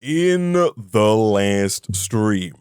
In the last stream,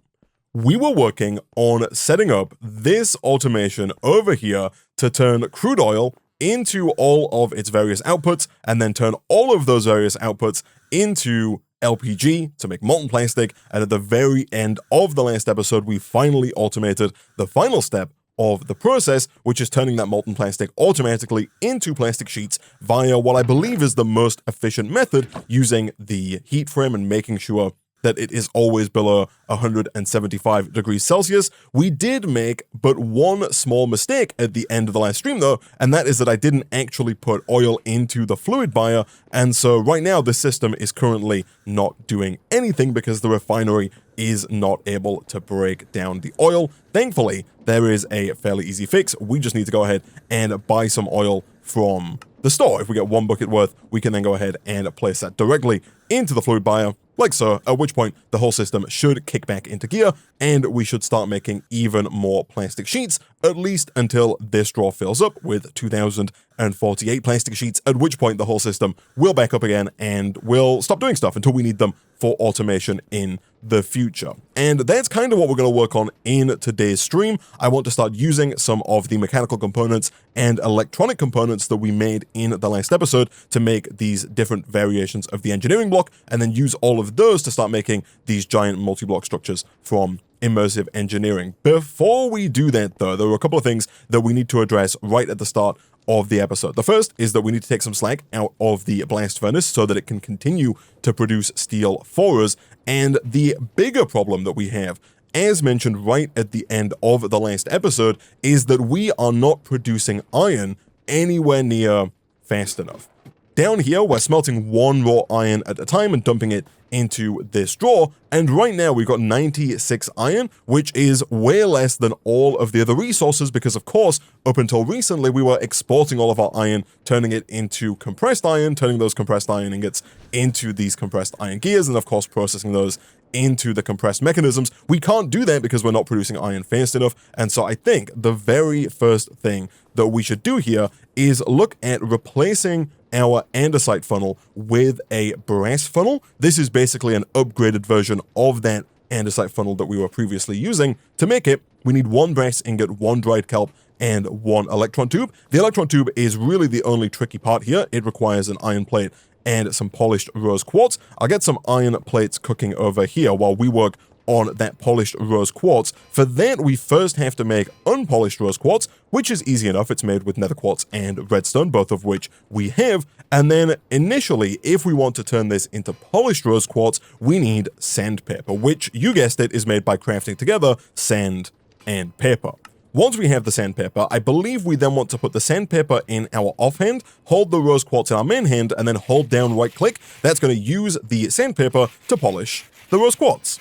we were working on setting up this automation over here to turn crude oil into all of its various outputs and then turn all of those various outputs into LPG to make molten plastic. And at the very end of the last episode, we finally automated the final step of the process, which is turning that molten plastic automatically into plastic sheets via what I believe is the most efficient method, using the heat frame and making sure that it is always below 175 degrees Celsius. We did make but one small mistake at the end of the last stream though, and that is that I didn't actually put oil into the fluid buyer, and so right now the system is currently not doing anything because the refinery is not able to break down the oil. Thankfully, there is a fairly easy fix. We just need to go ahead and buy some oil from the store. If we get one bucket worth, we can then go ahead and place that directly into the fluid buyer, like so, at which point the whole system should kick back into gear and we should start making even more plastic sheets, at least until this drawer fills up with 2,048 plastic sheets, at which point the whole system will back up again and will stop doing stuff until we need them for automation in the future. And that's kind of what we're going to work on in today's stream. I want to start using some of the mechanical components and electronic components that we made in the last episode to make these different variations of the engineering block, and then use all of those to start making these giant multi-block structures from immersive engineering. Before we do that though, there are a couple of things that we need to address right at the start of the episode. The first is that we need to take some slack out of the blast furnace so that it can continue to produce steel for us. And the bigger problem that we have, as mentioned right at the end of the last episode, is that we are not producing iron anywhere near fast enough. Down here, we're smelting one raw iron at a time and dumping it into this drawer, and right now we've got 96 iron, which is way less than all of the other resources because, of course, up until recently, we were exporting all of our iron, turning it into compressed iron, turning those compressed iron ingots into these compressed iron gears, and of course, processing those into the compressed mechanisms. We can't do that because we're not producing iron fast enough, and so I think the very first thing that we should do here is look at replacing our andesite funnel with a brass funnel. This is basically an upgraded version of that andesite funnel that we were previously using. To make it, we need one brass ingot, one dried kelp, and one electron tube. The electron tube is really the only tricky part here. It requires an iron plate and some polished rose quartz. I'll get some iron plates cooking over here while we work on that polished rose quartz. For that, we first have to make unpolished rose quartz, which is easy enough. It's made with nether quartz and redstone, both of which we have. And then initially, if we want to turn this into polished rose quartz, we need sandpaper, which, you guessed it, is made by crafting together sand and paper. Once we have the sandpaper, I believe we then want to put the sandpaper in our offhand, hold the rose quartz in our main hand, and then hold down right click. That's going to use the sandpaper to polish the rose quartz.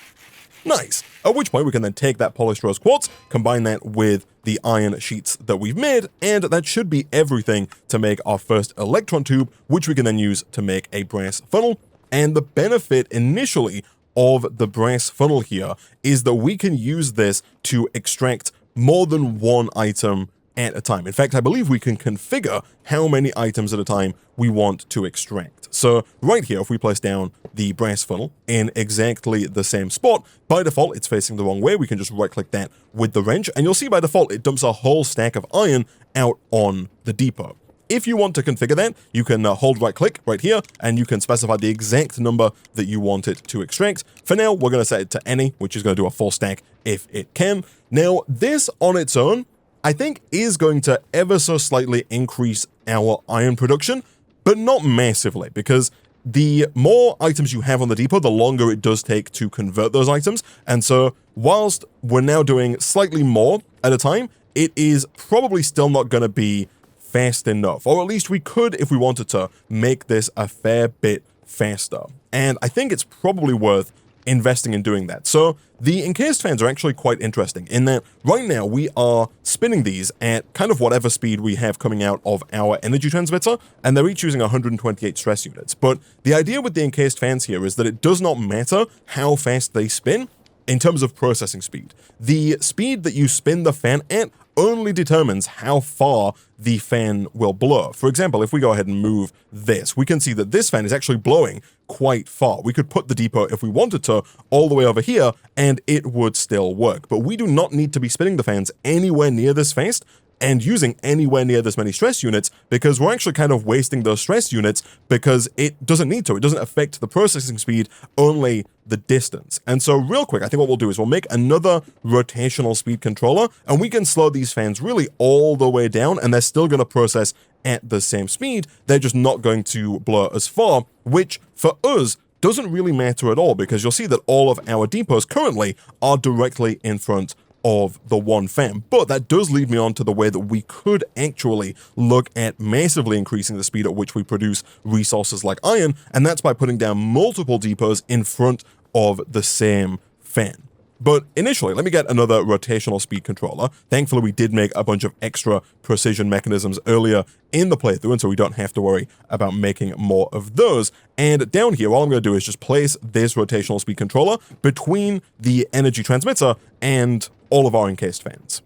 Nice. At which point we can then take that polished rose quartz, combine that with the iron sheets that we've made, and that should be everything to make our first electron tube, which we can then use to make a brass funnel. And the benefit initially of the brass funnel here is that we can use this to extract more than one item at a time. In fact, I believe we can configure how many items at a time we want to extract. So right here, if we place down the brass funnel in exactly the same spot, by default, it's facing the wrong way. We can just right click that with the wrench, and you'll see by default, it dumps a whole stack of iron out on the depot. If you want to configure that, you can hold right click right here, and you can specify the exact number that you want it to extract. For now, we're going to set it to any, which is going to do a full stack if it can. Now, this on its own, I think, is going to ever so slightly increase our iron production, but not massively, because the more items you have on the depot, the longer it does take to convert those items. And so whilst we're now doing slightly more at a time, it is probably still not going to be fast enough, or at least we could, if we wanted to, make this a fair bit faster. And I think it's probably worth investing in doing that. So the encased fans are actually quite interesting in that right now we are spinning these at kind of whatever speed we have coming out of our energy transmitter, and they're each using 128 stress units. But the idea with the encased fans here is that it does not matter how fast they spin in terms of processing speed. The speed that you spin the fan at only determines how far the fan will blow. For example, if we go ahead and move this, we can see that this fan is actually blowing quite far. We could put the depot, if we wanted to, all the way over here, and it would still work. But we do not need to be spinning the fans anywhere near this fast and using anywhere near this many stress units, because we're actually kind of wasting those stress units because it doesn't need to. It doesn't affect the processing speed, only the distance. And so real quick, I think what we'll do is we'll make another rotational speed controller, and we can slow these fans really all the way down, and they're still going to process at the same speed. They're just not going to blow as far, which for us doesn't really matter at all, because you'll see that all of our depots currently are directly in front of the one fan. But that does lead me on to the way that we could actually look at massively increasing the speed at which we produce resources like iron, and that's by putting down multiple depots in front of the same fan. But initially, let me get another rotational speed controller. Thankfully, we did make a bunch of extra precision mechanisms earlier in the playthrough, and so we don't have to worry about making more of those. And down here, all I'm going to do is just place this rotational speed controller between the energy transmitter and all of our encased fans.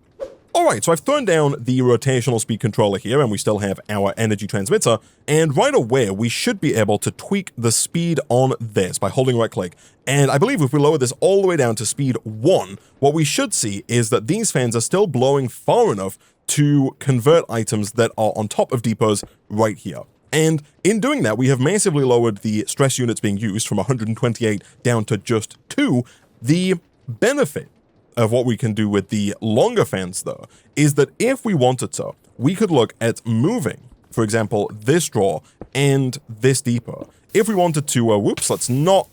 Alright, so I've thrown down the rotational speed controller here, and we still have our energy transmitter, and right away we should be able to tweak the speed on this by holding right click. And I believe if we lower this all the way down to speed 1, what we should see is that these fans are still blowing far enough to convert items that are on top of depots right here. And in doing that, we have massively lowered the stress units being used from 128 down to just 2. The benefit of what we can do with the longer fans, though, is that if we wanted to, we could look at moving, for example, this drawer and this depot. If we wanted to, whoops, let's not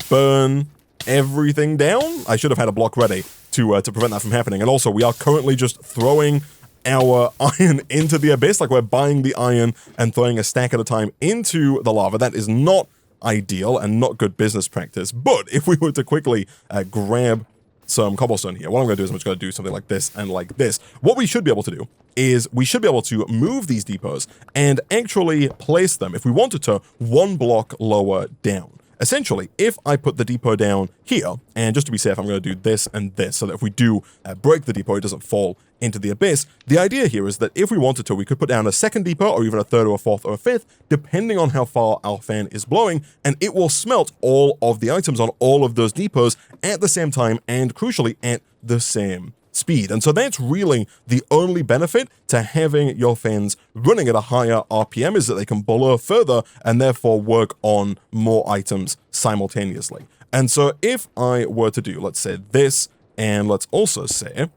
burn everything down. I should have had a block ready to prevent that from happening. And also, we are currently just throwing our iron into the abyss, like we're buying the iron and throwing a stack at a time into the lava. That is not ideal and not good business practice. But if we were to quickly grab some cobblestone here, what I'm going to do is I'm just going to do something like this and like this. What we should be able to do is we should be able to move these depots and actually place them, if we wanted to, 1 block lower down. Essentially, if I put the depot down here, and just to be safe, I'm going to do this and this, so that if we do break the depot, it doesn't fall into the abyss. The idea here is that if we wanted to, we could put down a second depot, or even a third or a fourth or a fifth, depending on how far our fan is blowing, and it will smelt all of the items on all of those depots at the same time, and crucially, at the same speed. And so that's really the only benefit to having your fans running at a higher RPM, is that they can blow further and therefore work on more items simultaneously. And so if I were to do, let's say this, and let's also say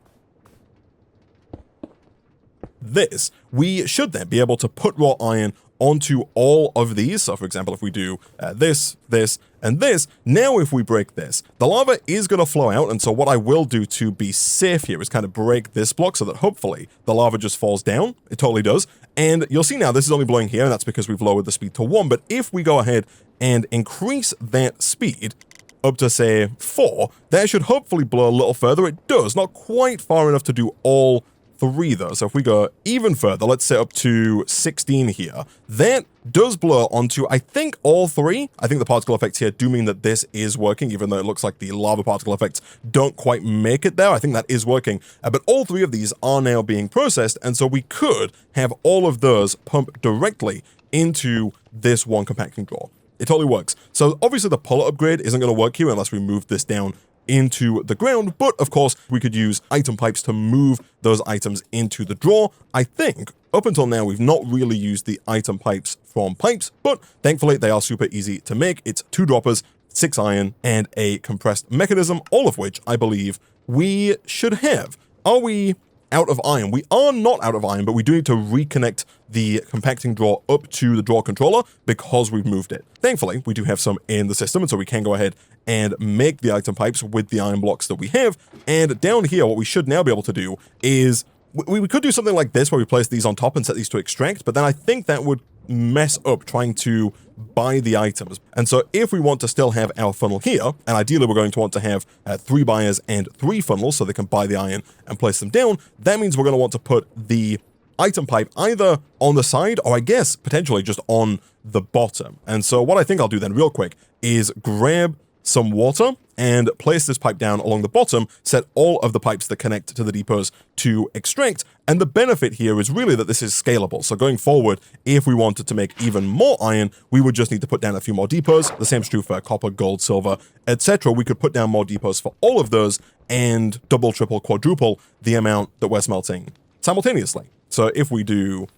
this, we should then be able to put raw iron onto all of these. So for example, if we do this, this, and this, now if we break this, the lava is going to flow out. And so what I will do to be safe here is kind of break this block so that hopefully the lava just falls down. It totally does. And you'll see now this is only blowing here, and that's because we've lowered the speed to 1. But if we go ahead and increase that speed up to, say, 4, that should hopefully blow a little further. It does, not quite far enough to do all 3 though. So if we go even further, let's say up to 16 here, that does blow onto, I think, all 3. I think the particle effects here do mean that this is working, even though it looks like the lava particle effects don't quite make it there. I think that is working. But all 3 of these are now being processed, and so we could have all of those pump directly into this one compacting drawer. It totally works. So obviously the puller upgrade isn't going to work here unless we move this down into the ground, but of course we could use item pipes to move those items into the drawer. I think up until now we've not really used the item pipes from pipes, but thankfully they are super easy to make. It's 2 droppers, 6 iron, and a compressed mechanism, all of which I believe we should have. Are we out of iron? We are not out of iron, but we do need to reconnect the compacting drawer up to the drawer controller because we've moved it. Thankfully, we do have some in the system, and so we can go ahead and make the item pipes with the iron blocks that we have. And down here, what we should now be able to do is, we could do something like this where we place these on top and set these to extract, but then I think that would mess up trying to buy the items. And so if we want to still have our funnel here, and ideally we're going to want to have 3 buyers and 3 funnels so they can buy the iron and place them down, that means we're going to want to put the item pipe either on the side or I guess potentially just on the bottom. And so what I think I'll do then real quick is grab some water and place this pipe down along the bottom, set all of the pipes that connect to the depots to extract. And the benefit here is really that this is scalable. So going forward, if we wanted to make even more iron, we would just need to put down a few more depots. The same is true for copper, gold, silver, etc. We could put down more depots for all of those and double, triple, quadruple the amount that we're smelting simultaneously. So if we do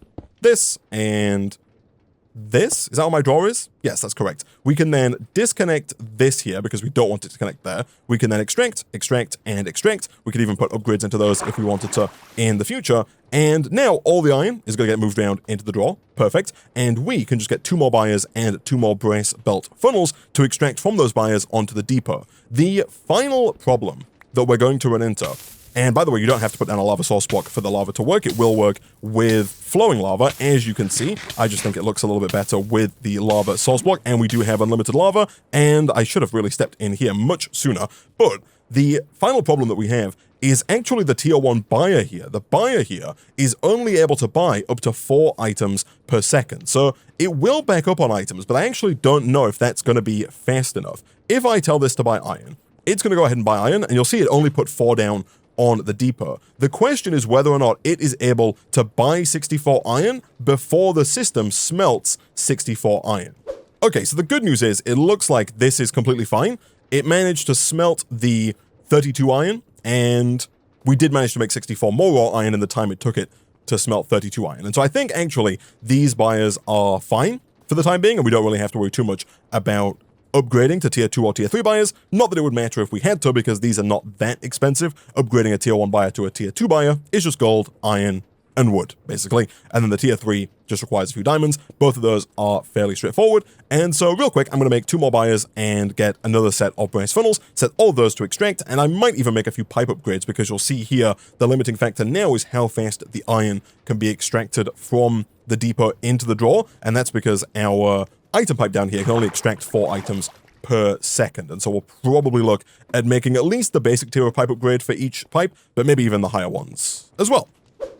this and this, is that what my drawer is? Yes, that's correct. We can then disconnect this here because we don't want it to connect there. We can then extract, extract, and extract. We could even put upgrades into those if we wanted to in the future. And now all the iron is going to get moved around into the drawer. Perfect. And we can just get 2 more buyers and 2 more brass belt funnels to extract from those buyers onto the depot. The final problem that we're going to run into, and by the way, you don't have to put down a lava source block for the lava to work. It will work with flowing lava, as you can see. I just think it looks a little bit better with the lava source block, and we do have unlimited lava, and I should have really stepped in here much sooner. But the final problem that we have is actually the tier 1 buyer here. The buyer here is only able to buy up to 4 items per second. So it will back up on items, but I actually don't know if that's going to be fast enough. If I tell this to buy iron, it's going to go ahead and buy iron, and you'll see it only put 4 down on the depot. The question is whether or not it is able to buy 64 iron before the system smelts 64 iron. Okay, so the good news is it looks like this is completely fine. It managed to smelt the 32 iron, and we did manage to make 64 more raw iron in the time it took it to smelt 32 iron. And so I think actually these buyers are fine for the time being, and we don't really have to worry too much about upgrading to tier 2 or tier 3 buyers. Not that it would matter if we had to, because these are not that expensive. Upgrading a tier 1 buyer to a tier 2 buyer is just gold, iron, and wood, basically. And then the tier 3 just requires a few diamonds. Both of those are fairly straightforward. And so real quick, I'm going to make 2 more buyers and get another set of brass funnels, set all of those to extract, and I might even make a few pipe upgrades, because you'll see here the limiting factor now is how fast the iron can be extracted from the depot into the drawer, and that's because our item pipe down here can only extract 4 items per second. And so we'll probably look at making at least the basic tier of pipe upgrade for each pipe, but maybe even the higher ones as well.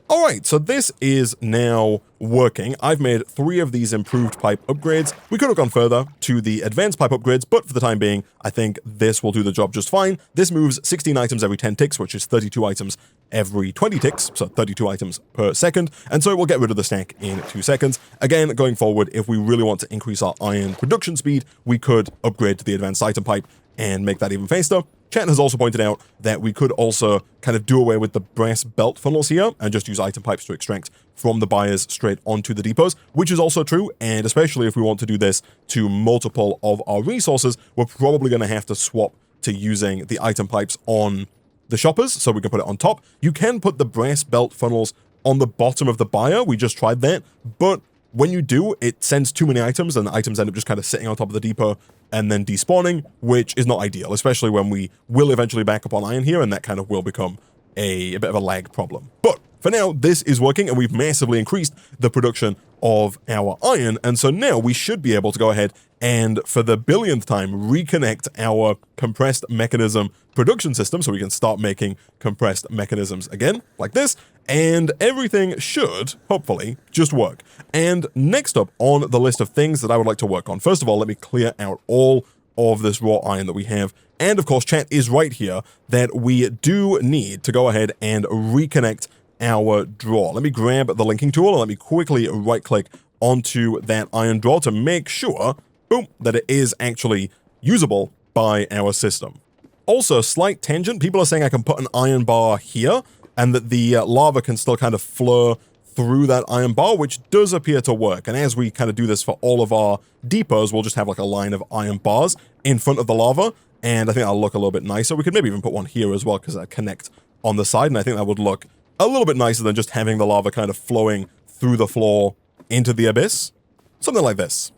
All right, so this is now working. I've made 3 of these improved pipe upgrades. We could have gone further to the advanced pipe upgrades, but for the time being, I think this will do the job just fine. This moves 16 items every 10 ticks, which is 32 items every 20 ticks, so 32 items per second, and so we'll get rid of the stack in 2 seconds. Again, going forward, if we really want to increase our iron production speed, we could upgrade to the advanced item pipe and make that even faster. Chat has also pointed out that we could also kind of do away with the brass belt funnels here and just use item pipes to extract from the buyers straight onto the depots, which is also true, and especially if we want to do this to multiple of our resources, we're probably going to have to swap to using the item pipes on the shoppers, so we can put it on top. You can put the brass belt funnels on the bottom of the buyer. We just tried that, but when you do, it sends too many items, and the items end up just kind of sitting on top of the depot and then despawning, which is not ideal, especially when we will eventually back up on iron here, and that kind of will become a bit of a lag problem. But for now, this is working, and we've massively increased the production of our iron, and so now we should be able to go ahead and, for the billionth time, reconnect our compressed mechanism production system so we can start making compressed mechanisms again, like this, and everything should, hopefully, just work. And next up on the list of things that I would like to work on, first of all, let me clear out all of this raw iron that we have. And of course, chat is right here that we do need to go ahead and reconnect our drawer. Let me grab the linking tool and let me quickly right-click onto that iron drawer to make sure, boom, that it is actually usable by our system. Also, slight tangent, people are saying I can put an iron bar here and that the lava can still kind of flow through that iron bar, which does appear to work. And as we kind of do this for all of our depots, we'll just have like a line of iron bars in front of the lava, and I think that'll look a little bit nicer. We could maybe even put one here as well, because that connect on the side, and I think that would look a little bit nicer than just having the lava kind of flowing through the floor into the abyss. Something like this.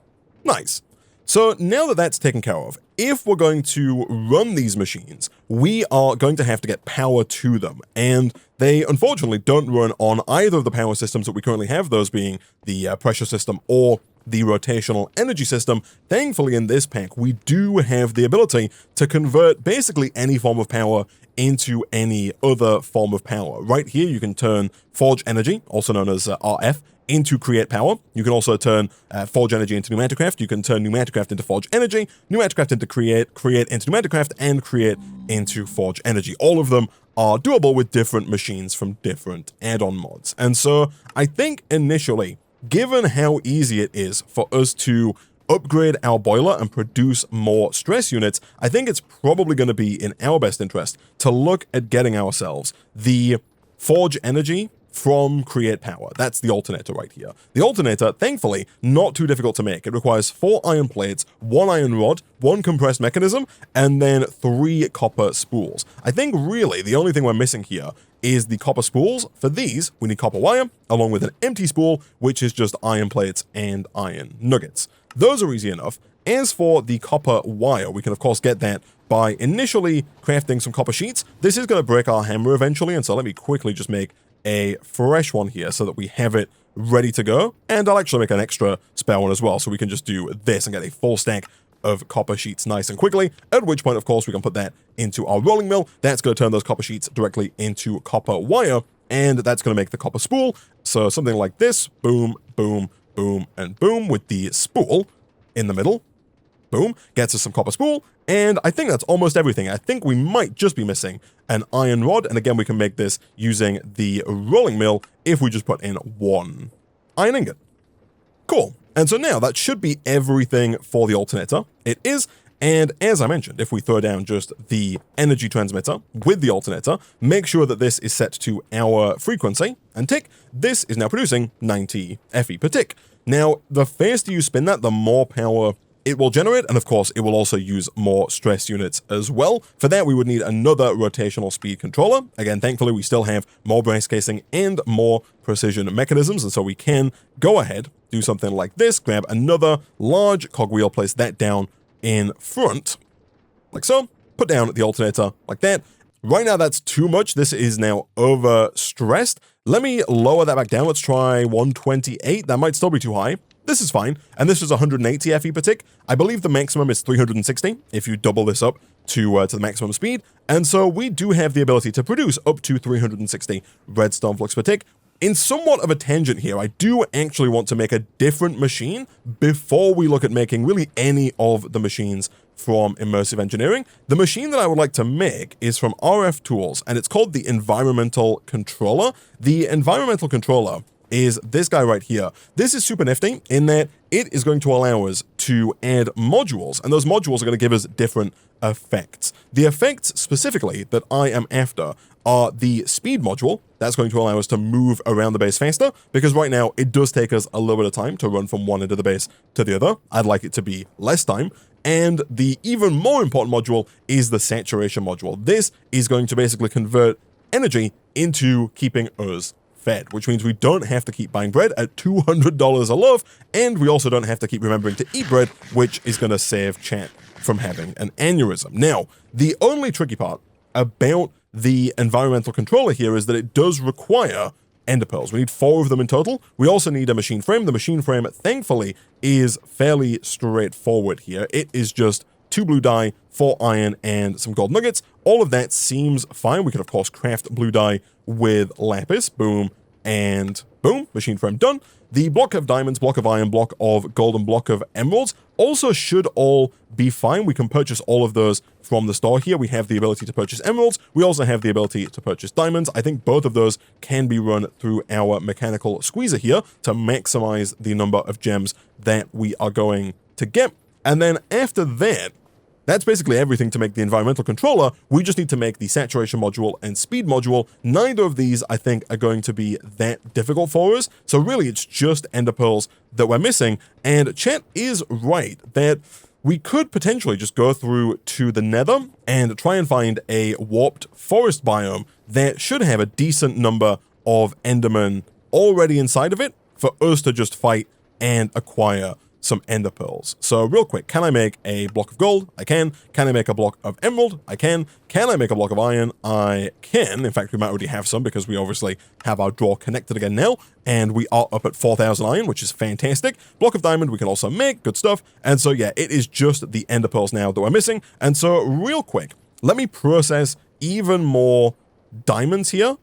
Nice. So now that that's taken care of, if we're going to run these machines, we are going to have to get power to them. And they unfortunately don't run on either of the power systems that we currently have, those being the pressure system or the rotational energy system. Thankfully, in this pack, we do have the ability to convert basically any form of power into any other form of power. Right here, you can turn forge energy, also known as RF, into create power. You can also turn forge energy into pneumaticraft. You can turn pneumaticraft into forge energy, pneumaticraft into create into pneumaticraft, and create into forge energy. All of them are doable with different machines from different add-on mods. And so I think initially, given how easy it is for us to upgrade our boiler and produce more stress units, I think it's probably going to be in our best interest to look at getting ourselves the forge energy from create power. That's the alternator right here. The alternator, thankfully, not too difficult to make. It requires 4 iron plates, 1 iron rod, 1 compressed mechanism, and then 3 copper spools. I think really the only thing we're missing here is the copper spools. For these, we need copper wire, along with an empty spool, which is just iron plates and iron nuggets. Those are easy enough. As for the copper wire, we can of course get that by initially crafting some copper sheets. This is going to break our hammer eventually, and so let me quickly just make a fresh one here so that we have it ready to go. And I'll actually make an extra spare one as well, so we can just do this and get a full stack of copper sheets nice and quickly, at which point, of course, we can put that into our rolling mill. That's going to turn those copper sheets directly into copper wire, and that's going to make the copper spool. So something like this, boom, boom, boom, and boom, with the spool in the middle. Boom, gets us some copper spool, and I think that's almost everything. I think we might just be missing an iron rod, and again, we can make this using the rolling mill if we just put in 1 iron ingot. Cool. And so now that should be everything for the alternator. It is, and as I mentioned, if we throw down just the energy transmitter with the alternator, make sure that this is set to our frequency, and tick, this is now producing 90 FE per tick. Now, the faster you spin that, the more power it will generate, and of course, it will also use more stress units as well. For that, we would need another rotational speed controller. Again, thankfully, we still have more brass casing and more precision mechanisms, and so we can go ahead, do something like this, grab another large cogwheel, place that down in front, like so, put down the alternator like that. Right now, that's too much. This is now overstressed. Let me lower that back down. Let's try 128. That might still be too high. This is fine, and this is 180 FE per tick. I believe the maximum is 360 if you double this up to the maximum speed, and so we do have the ability to produce up to 360 redstone flux per tick. In somewhat of a tangent here, I do actually want to make a different machine before we look at making really any of the machines from Immersive Engineering. The machine that I would like to make is from RF Tools, and it's called the Environmental Controller. The Environmental Controller is this guy right here. This is super nifty in that it is going to allow us to add modules, and those modules are going to give us different effects. The effects specifically that I am after are the speed module. That's going to allow us to move around the base faster, because right now it does take us a little bit of time to run from one end of the base to the other. I'd like it to be less time. And the even more important module is the saturation module. This is going to basically convert energy into keeping us fed, which means we don't have to keep buying bread at $200 a loaf, and we also don't have to keep remembering to eat bread, which is going to save chat from having an aneurysm. Now, the only tricky part about the environmental controller here is that it does require ender pearls. We need 4 of them in total. We also need a machine frame. The machine frame, thankfully, is fairly straightforward here. It is just 2 blue dye, 4 iron, and some gold nuggets. All of that seems fine. We can, of course, craft blue dye with lapis. Boom, and boom. Machine frame done. The block of diamonds, block of iron, block of gold, and block of emeralds also should all be fine. We can purchase all of those from the store here. We have the ability to purchase emeralds. We also have the ability to purchase diamonds. I think both of those can be run through our mechanical squeezer here to maximize the number of gems that we are going to get. And then after that, that's basically everything to make the environmental controller. We just need to make the saturation module and speed module. Neither of these, I think, are going to be that difficult for us. So really, it's just ender pearls that we're missing. And chat is right that we could potentially just go through to the nether and try and find a warped forest biome that should have a decent number of endermen already inside of it for us to just fight and acquire some ender pearls. So real quick, can I make a block of gold? I can. Can I make a block of emerald? I can. Can I make a block of iron? I can. In fact, we might already have some because we obviously have our drawer connected again now, and we are up at 4,000 iron, which is fantastic. Block of diamond we can also make. Good stuff. And so yeah, it is just the ender pearls now that we're missing. And so real quick, let me process even more diamonds here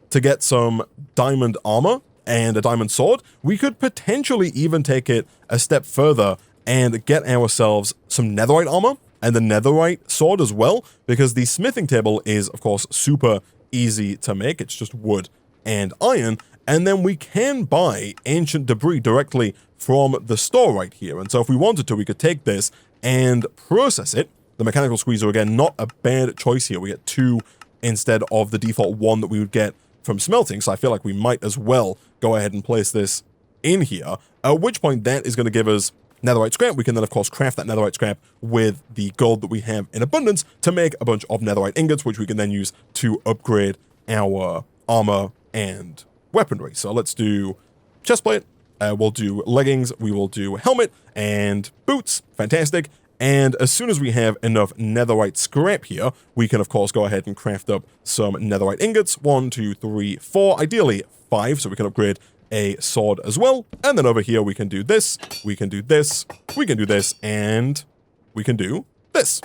to get some diamond armor. and a diamond sword, we could potentially even take it a step further and get ourselves some netherite armor and the netherite sword as well, because the smithing table is, of course, super easy to make. It's just wood and iron, and then we can buy ancient debris directly from the store right here. And so if we wanted to, we could take this and process it. The mechanical squeezer, again, not a bad choice here. We get 2 instead of the default 1 that we would get from smelting, so I feel like we might as well go ahead and place this in here, at which point that is going to give us netherite scrap. We can then, of course, craft that netherite scrap with the gold that we have in abundance to make a bunch of netherite ingots, which we can then use to upgrade our armor and weaponry. So let's do chestplate, we'll do leggings, we will do helmet and boots. Fantastic. And as soon as we have enough netherite scrap here, we can, of course, go ahead and craft up some netherite ingots. 1, 2, 3, 4, ideally 5, so we can upgrade a sword as well. And then over here, we can do this, we can do this, we can do this, and we can do this.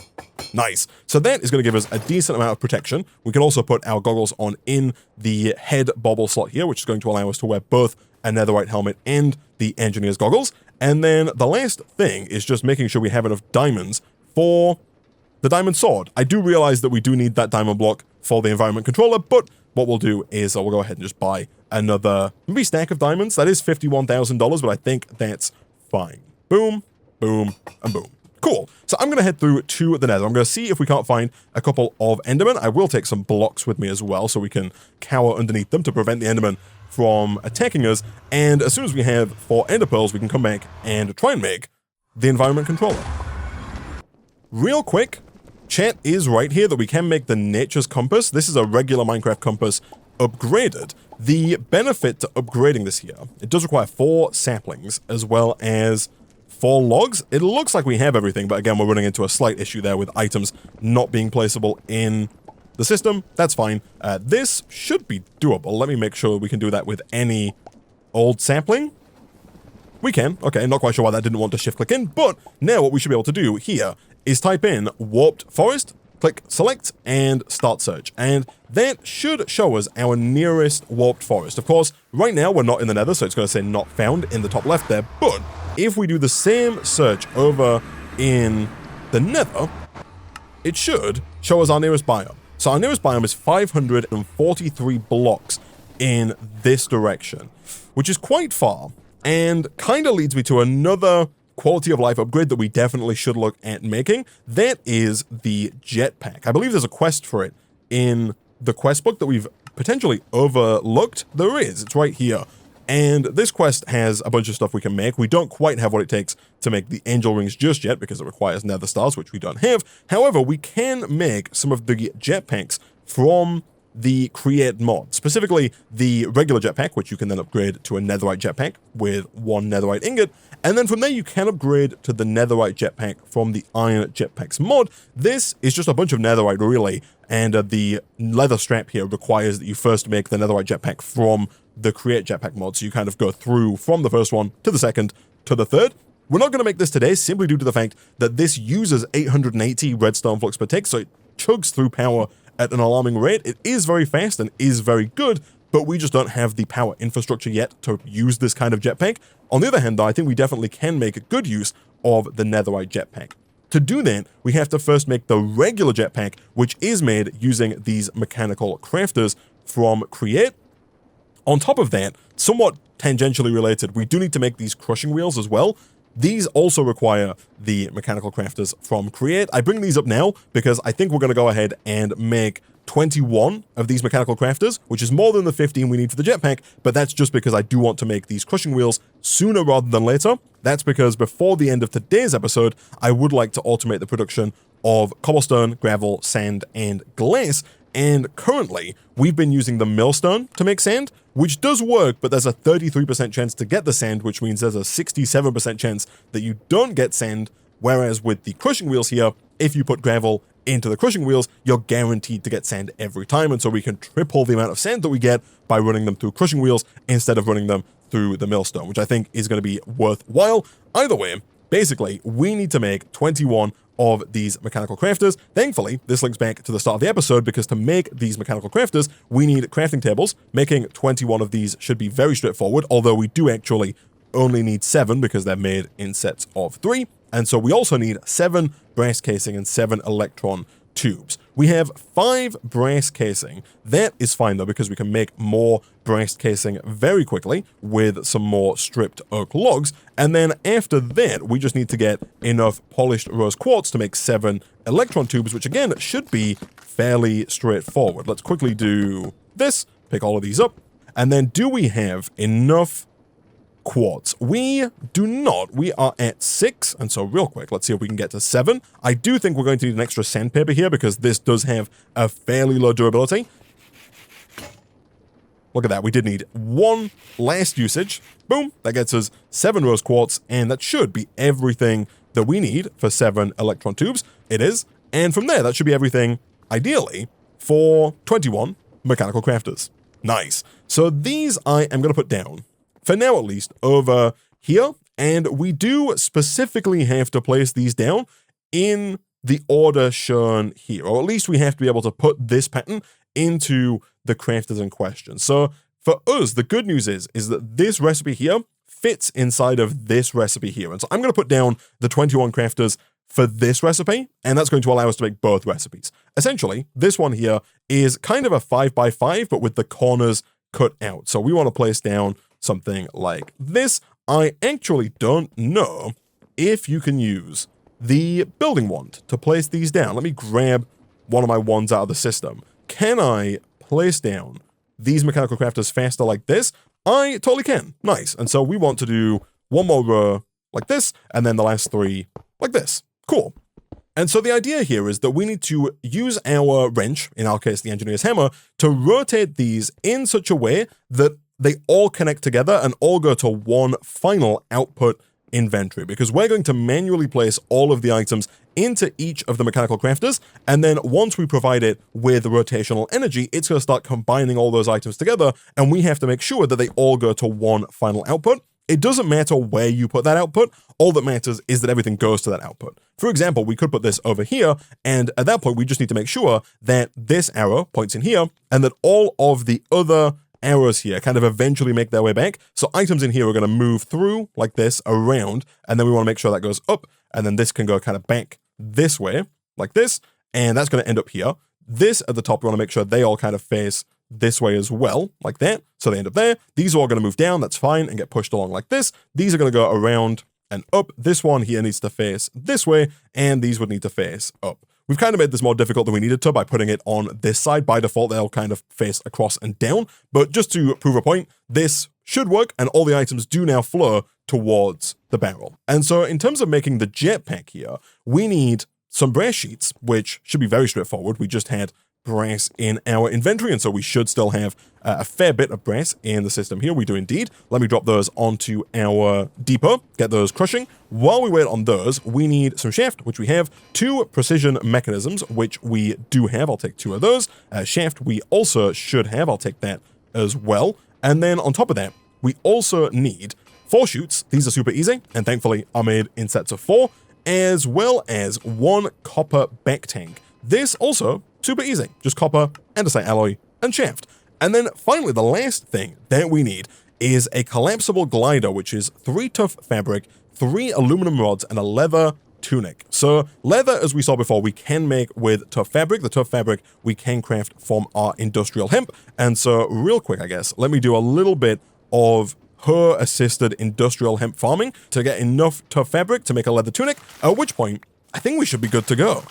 Nice. So that is going to give us a decent amount of protection. We can also put our goggles on in the head bobble slot here, which is going to allow us to wear both a netherite helmet and the engineer's goggles. And then the last thing is just making sure we have enough diamonds for the diamond sword. I do realize that we do need that diamond block for the environment controller, but what we'll do is we'll go ahead and just buy another maybe stack of diamonds. That is $51,000, but I think that's fine. Boom, boom, and boom. Cool. So I'm going to head through to the nether. I'm going to see if we can't find a couple of endermen. I will take some blocks with me as well, so we can cower underneath them to prevent the endermen from attacking us. And as soon as we have 4 ender pearls, we can come back and try and make the environment controller. Real quick, chat is right here that we can make the nature's compass. This is a regular Minecraft compass upgraded. The benefit to upgrading this here, it does require 4 saplings as well as 4 logs. It looks like we have everything, but again, we're running into a slight issue there with items not being placeable in the system. That's fine. This should be doable. Let me make sure we can do that with any old sapling. We can. Okay, not quite sure why that didn't want to shift click in, but now what we should be able to do here is type in warped forest, click select, and start search. And that should show us our nearest warped forest. Of course, right now we're not in the nether, so it's going to say not found in the top left there, but if we do the same search over in the nether, it should show us our nearest biome. So our nearest biome is 543 blocks in this direction, which is quite far, and kind of leads me to another quality of life upgrade that we definitely should look at making. That is the jetpack. I believe there's a quest for it in the quest book that we've potentially overlooked. There is. It's right here. And this quest has a bunch of stuff we can make. We don't quite have what it takes to make the angel rings just yet because it requires nether stars, which we don't have. However, we can make some of the jetpacks from the create mod, specifically the regular jetpack, which you can then upgrade to a netherite jetpack with 1 netherite ingot. And then from there, you can upgrade to the netherite jetpack from the iron jetpacks mod. This is just a bunch of netherite, really. And the leather strap here requires that you first make the netherite jetpack from the create jetpack mod. So you kind of go through from the first one to the second to the third. We're not going to make this today simply due to the fact that this uses 880 redstone flux per tick. So it chugs through power at an alarming rate. It is very fast and is very good, but we just don't have the power infrastructure yet to use this kind of jetpack. On the other hand, though, I think we definitely can make a good use of the netherite jetpack. To do that, we have to first make the regular jetpack, which is made using these mechanical crafters from Create. On top of that, somewhat tangentially related, we do need to make these crushing wheels as well. These also require the mechanical crafters from Create. I bring these up now because I think we're going to go ahead and make 21 of these mechanical crafters, which is more than the 15 we need for the jetpack, but that's just because I do want to make these crushing wheels sooner rather than later. That's because before the end of today's episode, I would like to automate the production of cobblestone, gravel, sand, and glass. And currently, we've been using the millstone to make sand, which does work, but there's a 33% chance to get the sand, which means there's a 67% chance that you don't get sand. Whereas with the crushing wheels here, if you put gravel into the crushing wheels, you're guaranteed to get sand every time. And so we can triple the amount of sand that we get by running them through crushing wheels instead of running them through the millstone, which I think is going to be worthwhile. Either way, basically, we need to make 21 of these mechanical crafters. Thankfully, this links back to the start of the episode because to make these mechanical crafters, we need crafting tables. Making 21 of these should be very straightforward, although we do actually only need 7 because they're made in sets of 3. And so we also need 7 brass casing and 7 electron tubes. We have 5 brass casing. That is fine though, because we can make more brass casing very quickly with some more stripped oak logs. And then after that, we just need to get enough polished rose quartz to make 7 electron tubes, which again should be fairly straightforward. Let's quickly do this, pick all of these up. And then do we have enough quartz? We do not. We are at 6, and so real quick, let's see if we can get to 7. I do think we're going to need an extra sandpaper here because this does have a fairly low durability. Look at that, we did need 1 last usage. Boom, that gets us 7 rose quartz, and that should be everything that we need for 7 electron tubes. It is, and from there, that should be everything, ideally, for 21 mechanical crafters. Nice. So these I am going to put down, for now at least, over here, and we do specifically have to place these down in the order shown here, or at least we have to be able to put this pattern into the crafters in question. So for us, the good news is that this recipe here fits inside of this recipe here, and so I'm going to put down the 21 crafters for this recipe, and that's going to allow us to make both recipes. Essentially, this one here is kind of a 5x5, but with the corners cut out. So we want to place down something like this. I actually don't know if you can use the building wand to place these down. Let me grab one of my wands out of the system. Can I place down these mechanical crafters faster like this? I totally can. Nice. And so we want to do 1 more row like this, and then the last 3 like this. Cool. And so the idea here is that we need to use our wrench, in our case the engineer's hammer, to rotate these in such a way that they all connect together and all go to one final output inventory, because we're going to manually place all of the items into each of the mechanical crafters, and then once we provide it with rotational energy, it's going to start combining all those items together, and we have to make sure that they all go to one final output. It doesn't matter where you put that output, all that matters is that everything goes to that output. For example, we could put this over here, and at that point we just need to make sure that this arrow points in here, and that all of the other arrows here kind of eventually make their way back. So items in here are going to move through like this, around, and then we want to make sure that goes up, and then this can go kind of back this way, like this, and that's going to end up here. This at the top, we want to make sure they all kind of face this way as well, like that, so they end up there. These are all going to move down, that's fine, and get pushed along like this. These are going to go around and up. This one here needs to face this way, and these would need to face up. We've kind of made this more difficult than we needed to by putting it on this side. By default, they'll kind of face across and down, but just to prove a point, this should work, and all the items do now flow towards the barrel. And so in terms of making the jetpack here, we need some brass sheets, which should be very straightforward. We just had brass in our inventory, and so we should still have a fair bit of brass in the system here. We do indeed. Let me drop those onto our depot, get those crushing. While we wait on those, we need some shaft, which we have, 2 precision mechanisms, which we do have. I'll take 2 of those. Shaft we also should have. I'll take that as well. And then on top of that, we also need 4 chutes. These are super easy, and thankfully are made in sets of 4, as well as 1 copper back tank. This also super easy, just copper, andesite alloy, and shaft. And then finally, the last thing that we need is a collapsible glider, which is 3 tough fabric, 3 aluminum rods, and a leather tunic. So leather, as we saw before, we can make with tough fabric. The tough fabric we can craft from our industrial hemp. And so real quick, I guess, let me do a little bit of her-assisted industrial hemp farming to get enough tough fabric to make a leather tunic, at which point I think we should be good to go.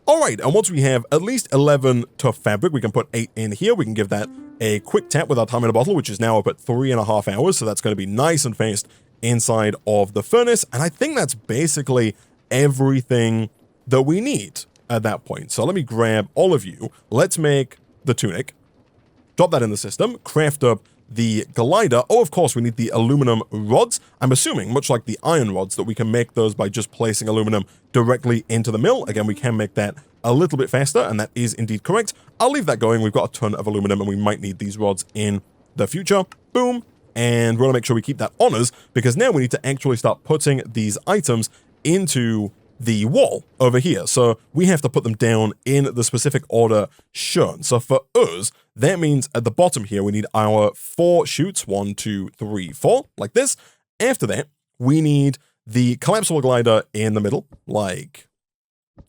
All right, and once we have at least 11 tough fabric, we can put 8 in here. We can give that a quick tap with our time in a bottle, which is now up at 3.5 hours, so that's going to be nice and fast inside of the furnace, and I think that's basically everything that we need at that point. So let me grab all of you. Let's make the tunic, drop that in the system, craft up the glider. Oh, of course, we need the aluminum rods. I'm assuming, much like the iron rods, that we can make those by just placing aluminum directly into the mill. Again, we can make that a little bit faster, and that is indeed correct. I'll leave that going. We've got a ton of aluminum, and we might need these rods in the future. Boom. And we want to make sure we keep that on us, because now we need to actually start putting these items into the wall over here. So we have to put them down in the specific order shown. So for us, that means at the bottom here, we need our 4 chutes, 1, 2, 3, 4, like this. After that, we need the collapsible glider in the middle, like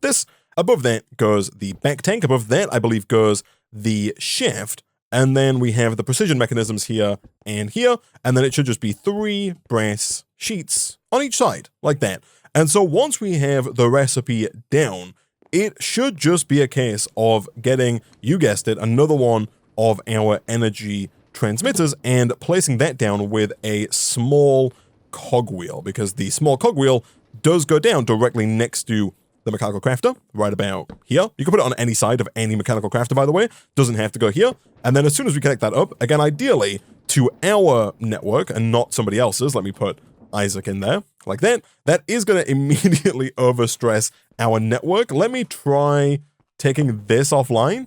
this. Above that goes the back tank. Above that, I believe, goes the shaft. And then we have the precision mechanisms here and here. And then it should just be 3 brass sheets on each side, like that. And so once we have the recipe down, it should just be a case of getting, you guessed it, another one of our energy transmitters and placing that down with a small cogwheel, because the small cogwheel does go down directly next to the mechanical crafter, right about here. You can put it on any side of any mechanical crafter, by the way. Doesn't have to go here. And then as soon as we connect that up, again, ideally to our network and not somebody else's, let me put Isaac in there, like that. That is going to immediately overstress our network. Let me try taking this offline.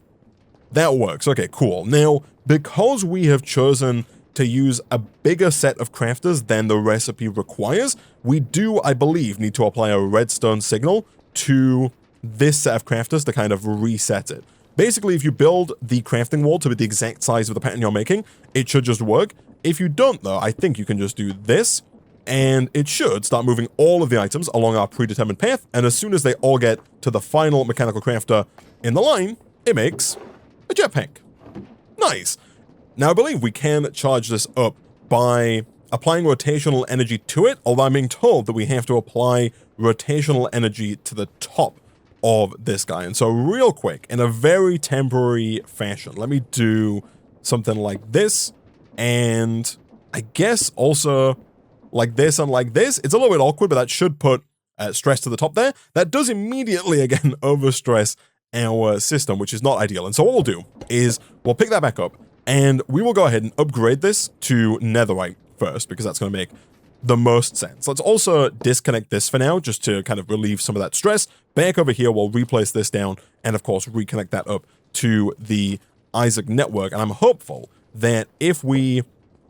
That works. Okay, cool. Now, because we have chosen to use a bigger set of crafters than the recipe requires, we do, I believe, need to apply a redstone signal to this set of crafters to kind of reset it. Basically, if you build the crafting wall to be the exact size of the pattern you're making, it should just work. If you don't, though, I think you can just do this, and it should start moving all of the items along our predetermined path, and as soon as they all get to the final mechanical crafter in the line, it makes a jetpack. Nice. Now, I believe we can charge this up by applying rotational energy to it, although I'm being told that we have to apply rotational energy to the top of this guy. And so real quick, in a very temporary fashion, let me do something like this, and I guess also like this and like this. It's a little bit awkward, but that should put stress to the top there. That does immediately, again, overstress our system, which is not ideal. And so what we'll do is we'll pick that back up, and we will go ahead and upgrade this to netherite first, because that's going to make the most sense. Let's also disconnect this for now, just to kind of relieve some of that stress. Back over here, we'll replace this down, and of course, reconnect that up to the Isaac network. And I'm hopeful that if we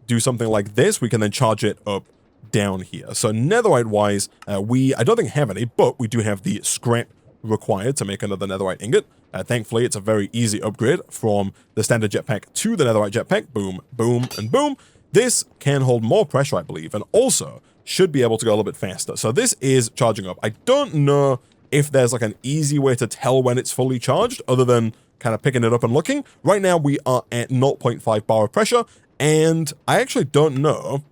do something like this, we can then charge it up down here. So netherite-wise, I don't think have any, but we do have the scrap required to make another netherite ingot. Thankfully, it's a very easy upgrade from the standard jetpack to the netherite jetpack. Boom, boom, and boom. This can hold more pressure, I believe, and also should be able to go a little bit faster. So this is charging up. I don't know if there's like an easy way to tell when it's fully charged, other than kind of picking it up and looking. Right now, we are at 0.5 bar of pressure, and I actually don't know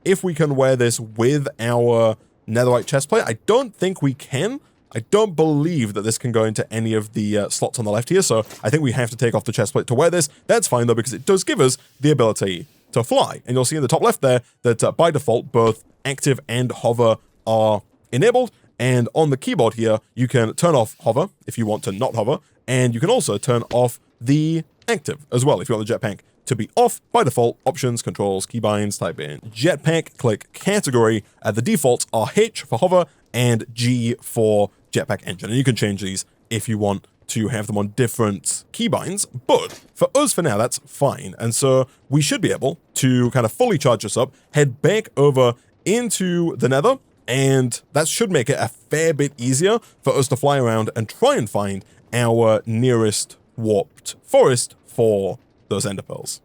if we can wear this with our netherite chestplate. I don't think we can. I don't believe that this can go into any of the slots on the left here, so I think we have to take off the chestplate to wear this. That's fine, though, because it does give us the ability to fly. And you'll see in the top left there that by default, both active and hover are enabled. And on the keyboard here, you can turn off hover if you want to not hover, and you can also turn off the active as well if you want the jetpack to be off. By default, options, controls, keybinds, type in jetpack, click category. The defaults are H for hover and G for jetpack engine. And you can change these if you want to have them on different keybinds, but for us for now, that's fine. And so we should be able to kind of fully charge this up, head back over into the nether, and that should make it a fair bit easier for us to fly around and try and find our nearest warped forest for those ender pearls.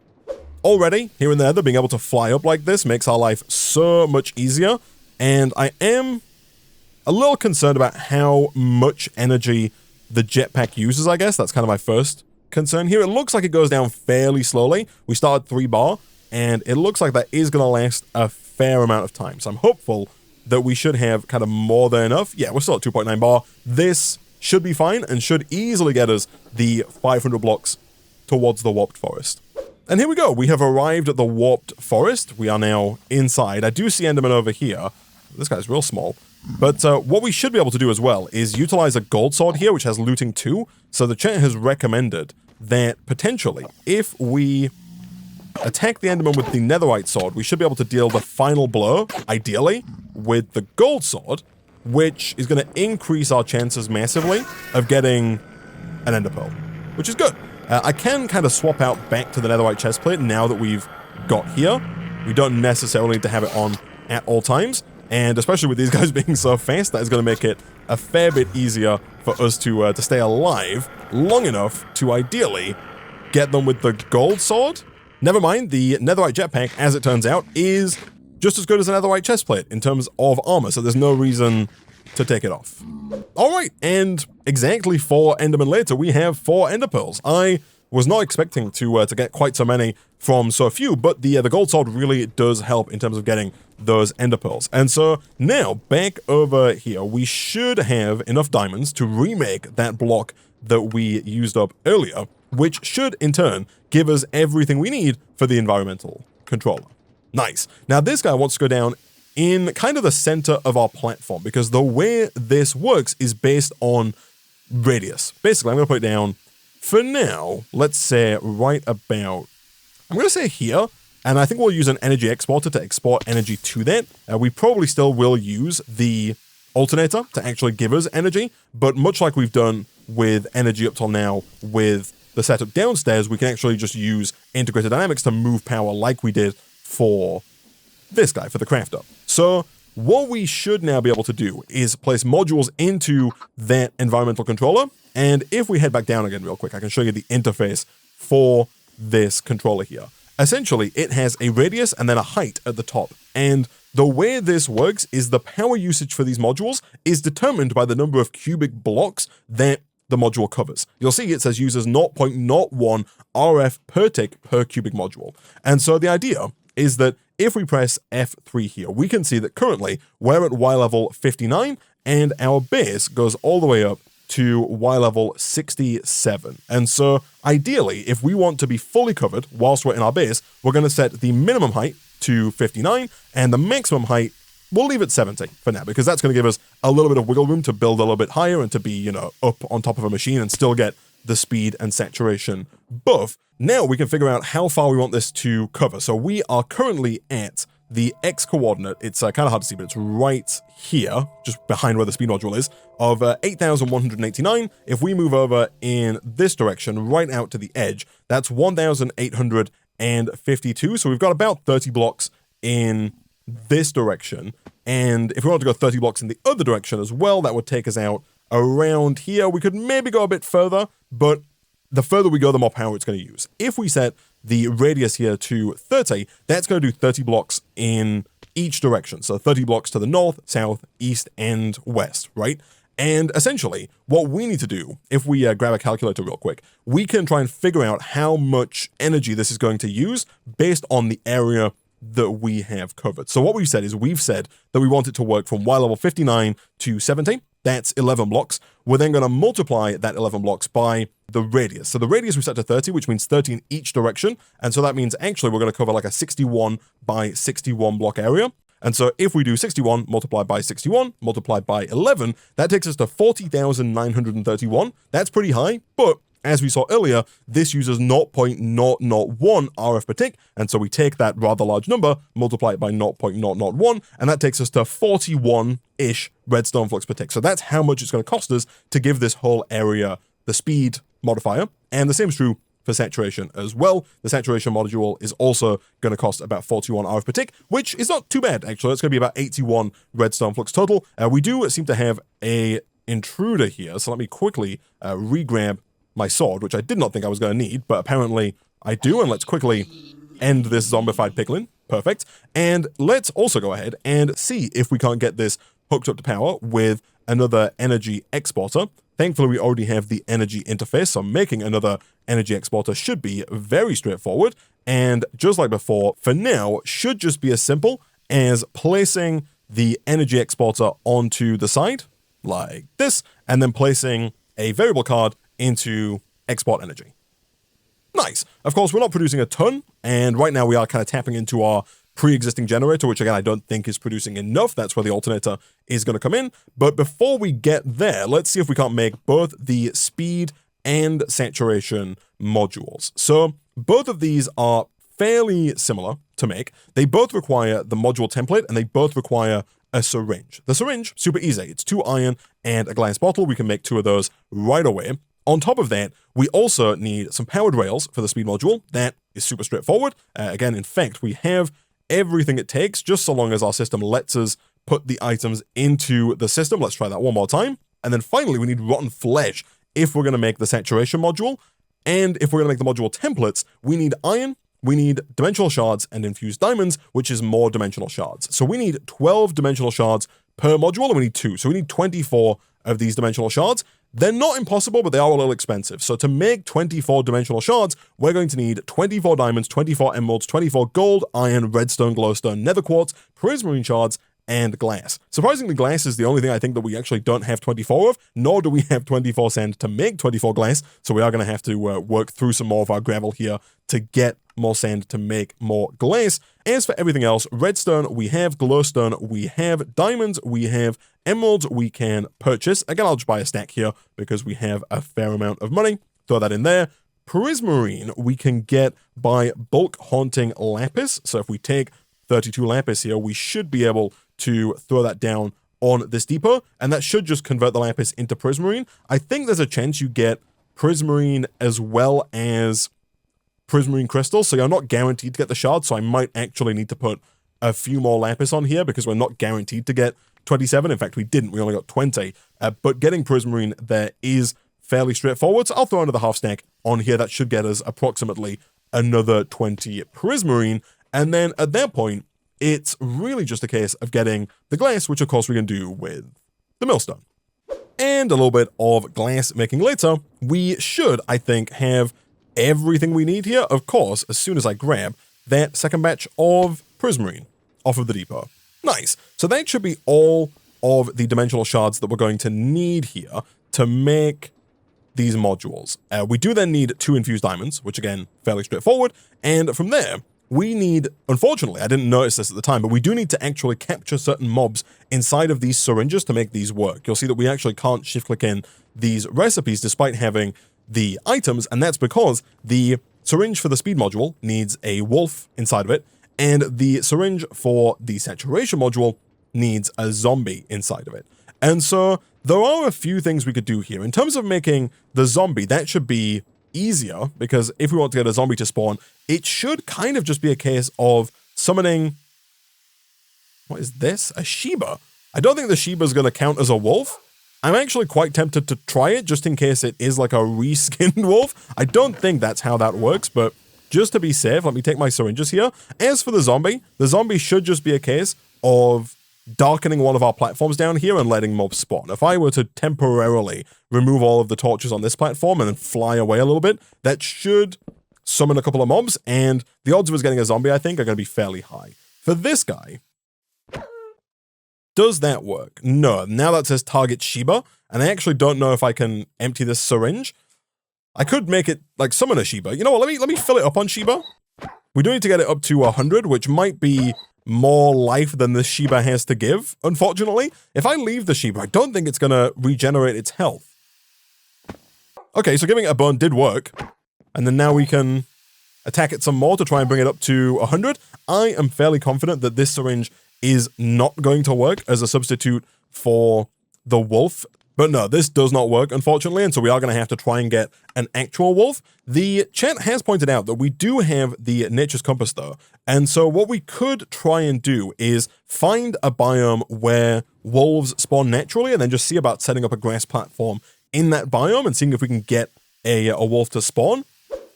Already, here and there, being able to fly up like this makes our life so much easier, and I am a little concerned about how much energy the jetpack uses, I guess. That's kind of my first concern here. It looks like it goes down fairly slowly. We started 3 bar, and it looks like that is going to last a fair amount of time. So I'm hopeful that we should have kind of more than enough. Yeah, we're still at 2.9 bar. This should be fine and should easily get us the 500 blocks towards the warped forest. And here we go. We have arrived at the warped forest. We are now inside. I do see Enderman over here. This guy's real small. But what we should be able to do as well is utilize a gold sword here, which has looting 2. So the chat has recommended that potentially, if we attack the Enderman with the netherite sword, we should be able to deal the final blow, ideally, with the gold sword, which is going to increase our chances massively of getting an ender pearl, which is good. I can kind of swap out back to the netherite chestplate now that we've got here. We don't necessarily need to have it on at all times. And especially with these guys being so fast, that is going to make it a fair bit easier for us to stay alive long enough to ideally get them with the gold sword. Never mind, the netherite jetpack, as it turns out, is just as good as a netherite chestplate in terms of armor, so there's no reason to take it off. Alright, and exactly 4 endermen later, we have 4 ender pearls. I was not expecting to get quite so many from so few, but the gold sword really does help in terms of getting those ender pearls. And so now, back over here, we should have enough diamonds to remake that block that we used up earlier, which should, in turn, give us everything we need for the environmental controller. Nice. Now, this guy wants to go down in kind of the center of our platform, because the way this works is based on radius. Basically, I'm going to put it down, for now, let's say right about, I'm going to say here, and I think we'll use an energy exporter to export energy to that. We probably still will use the alternator to actually give us energy, but much like we've done with energy up till now with the setup downstairs, we can actually just use integrated dynamics to move power like we did for this guy, for the crafter. So what we should now be able to do is place modules into that environmental controller. And if we head back down again real quick, I can show you the interface for this controller here. Essentially, it has a radius and then a height at the top. And the way this works is the power usage for these modules is determined by the number of cubic blocks that the module covers. You'll see it says uses 0.01 RF per tick per cubic module. And so the idea is that if we press F3 here, we can see that currently we're at Y level 59 and our base goes all the way up to Y level 67. And so ideally, if we want to be fully covered whilst we're in our base, we're going to set the minimum height to 59 and the maximum height, we'll leave it 70 for now, because that's going to give us a little bit of wiggle room to build a little bit higher and to be, you know, up on top of a machine and still get the speed and saturation buff. Now we can figure out how far we want this to cover. So we are currently at the X coordinate. It's kind of hard to see, but it's right here, just behind where the speed module is, of 8,189. If we move over in this direction, right out to the edge, that's 1,852. So we've got about 30 blocks in this direction. And if we want to go 30 blocks in the other direction as well, that would take us out around here. We could maybe go a bit further, but the further we go, the more power it's going to use. If we set the radius here to 30, that's going to do 30 blocks in each direction. So 30 blocks to the north, south, east, and west, right? And essentially, what we need to do, if we grab a calculator real quick, we can try and figure out how much energy this is going to use based on the area that we have covered. So what we've said is we've said that we want it to work from Y level 59 to 70. That's 11 blocks. We're then going to multiply that 11 blocks by the radius. So the radius we set to 30, which means 30 in each direction. And so that means actually we're going to cover like a 61 by 61 block area. And so if we do 61 multiplied by 61 multiplied by 11, that takes us to 40,931. That's pretty high, but as we saw earlier, this uses 0.001 RF per tick, and so we take that rather large number, multiply it by 0.001, and that takes us to 41-ish redstone flux per tick. So that's how much it's going to cost us to give this whole area the speed modifier, and the same is true for saturation as well. The saturation module is also going to cost about 41 RF per tick, which is not too bad, actually. It's going to be about 81 redstone flux total. We do seem to have a intruder here, so let me quickly re-grab my sword, which I did not think I was going to need, but apparently I do, and let's quickly end this zombified piglin. Perfect. And let's also go ahead and see if we can't get this hooked up to power with another energy exporter. Thankfully, we already have the energy interface, so making another energy exporter should be very straightforward. And just like before, for now, should just be as simple as placing the energy exporter onto the side, like this, and then placing a variable card into export energy. Nice. Of course, we're not producing a ton, and right now we are kind of tapping into our pre-existing generator, which again, I don't think is producing enough. That's where the alternator is going to come in. But before we get there, let's see if we can't make both the speed and saturation modules. So both of these are fairly similar to make. They both require the module template, and they both require a syringe. The syringe, super easy. It's 2 iron and a glass bottle. We can make 2 of those right away. On top of that, we also need some powered rails for the speed module. That is super straightforward. Again, in fact, we have everything it takes, just so long as our system lets us put the items into the system. Let's try that one more time. And then finally, we need rotten flesh if we're going to make the saturation module. And if we're going to make the module templates, we need iron, we need dimensional shards, and infused diamonds, which is more dimensional shards. So we need 12 dimensional shards per module, and we need 2. So we need 24 of these dimensional shards. They're not impossible, but they are a little expensive. So to make 24 dimensional shards, we're going to need 24 diamonds, 24 emeralds, 24 gold, iron, redstone, glowstone, nether quartz, prismarine shards, and glass. Surprisingly, glass is the only thing I think that we actually don't have 24 of, nor do we have 24 sand to make 24 glass, so we are going to have to work through some more of our gravel here to get more sand to make more glass. As for everything else, redstone, we have glowstone, we have diamonds, we have emeralds we can purchase. Again, I'll just buy a stack here because we have a fair amount of money. Throw that in there. Prismarine we can get by bulk haunting lapis. So if we take 32 lapis here, we should be able to throw that down on this depot, and that should just convert the lapis into prismarine. I think there's a chance you get prismarine as well as prismarine crystals, so you're not guaranteed to get the shards, so I might actually need to put a few more lapis on here because we're not guaranteed to get 27. In fact, we didn't. We only got 20. But getting prismarine there is fairly straightforward, so I'll throw another half stack on here. That should get us approximately another 20 prismarine, and then at that point, it's really just a case of getting the glass, which of course we can do with the millstone. And a little bit of glass making later, we should, I think, have everything we need here, of course, as soon as I grab that second batch of prismarine off of the depot. Nice. So that should be all of the dimensional shards that we're going to need here to make these modules. We do then need 2 infused diamonds, which again, fairly straightforward. And from there, we need, unfortunately, I didn't notice this at the time, but we do need to actually capture certain mobs inside of these syringes to make these work. You'll see that we actually can't shift click in these recipes despite having the items, and that's because the syringe for the speed module needs a wolf inside of it, and the syringe for the saturation module needs a zombie inside of it. And so there are a few things we could do here. In terms of making the zombie, that should be easier, because if we want to get a zombie to spawn, it should kind of just be a case of summoning... What is this? A Sheba? I don't think the Sheba is going to count as a wolf. I'm actually quite tempted to try it, just in case it is like a reskinned wolf. I don't think that's how that works, but just to be safe, let me take my syringes here. As for the zombie should just be a case of darkening one of our platforms down here and letting mobs spawn. If I were to temporarily remove all of the torches on this platform and then fly away a little bit, that should summon a couple of mobs, and the odds of us getting a zombie, I think, are going to be fairly high. For this guy, does that work? No. Now that says target Sheba, and I actually don't know if I can empty this syringe. I could make it, like, summon a Sheba. You know what, let me fill it up on Sheba. We do need to get it up to 100, which might be more life than this Sheba has to give, unfortunately. If I leave the Sheba, I don't think it's going to regenerate its health. Okay, so giving it a bone did work. And then now we can attack it some more to try and bring it up to 100. I am fairly confident that this syringe is not going to work as a substitute for the wolf. But no, this does not work, unfortunately, and so we are going to have to try and get an actual wolf. The chat has pointed out that we do have the Nature's Compass, though, and so what we could try and do is find a biome where wolves spawn naturally, and then just see about setting up a grass platform in that biome and seeing if we can get a wolf to spawn.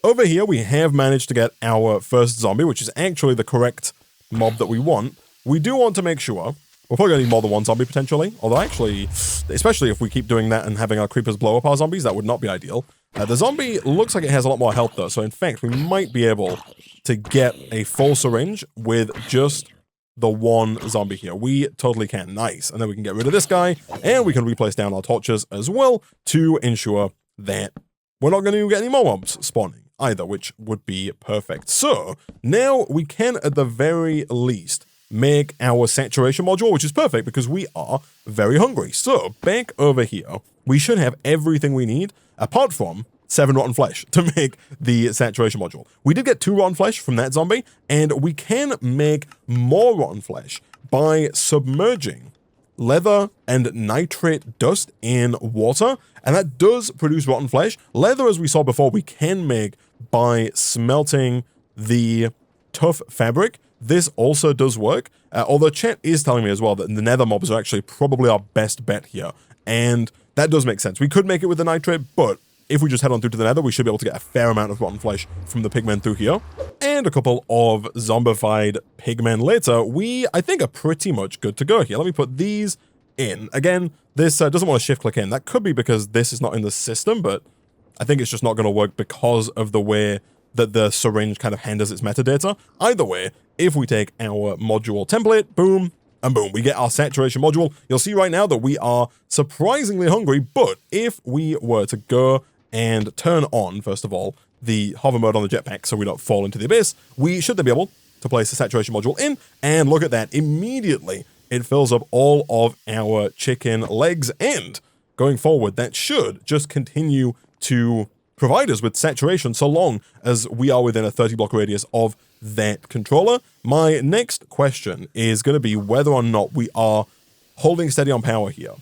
Over here, we have managed to get our first zombie, which is actually the correct mob that we want. We do want to make sure... We're probably going to need more than one zombie, potentially. Although, actually, especially if we keep doing that and having our creepers blow up our zombies, that would not be ideal. The zombie looks like it has a lot more health, though. So, in fact, we might be able to get a full syringe with just the one zombie here. We totally can. Nice. And then we can get rid of this guy. And we can replace down our torches as well to ensure that we're not going to get any more mobs spawning either, which would be perfect. So, now we can, at the very least, make our saturation module, which is perfect because we are very hungry. So back over here, we should have everything we need apart from 7 rotten flesh to make the saturation module. We did get 2 rotten flesh from that zombie, and we can make more rotten flesh by submerging leather and nitrate dust in water, and that does produce rotten flesh. Leather, as we saw before, we can make by smelting the tough fabric this also does work. Although chat is telling me as well that the nether mobs are actually probably our best bet here. And that does make sense. We could make it with the nitrate, but if we just head on through to the nether, we should be able to get a fair amount of rotten flesh from the pigmen through here. And a couple of zombified pigmen later, we, I think, are pretty much good to go here. Let me put these in. Again, this doesn't want to shift click in. That could be because this is not in the system, but I think it's just not going to work because of the way that the syringe kind of handles its metadata. Either way, if we take our module template, boom, and boom, we get our saturation module. You'll see right now that we are surprisingly hungry, but if we were to go and turn on, first of all, the hover mode on the jetpack so we don't fall into the abyss, we should then be able to place the saturation module in, and look at that, immediately it fills up all of our chicken legs, and going forward, that should just continue to provide us with saturation so long as we are within a 30 block radius of that controller. My next question is going to be whether or not we are holding steady on power here.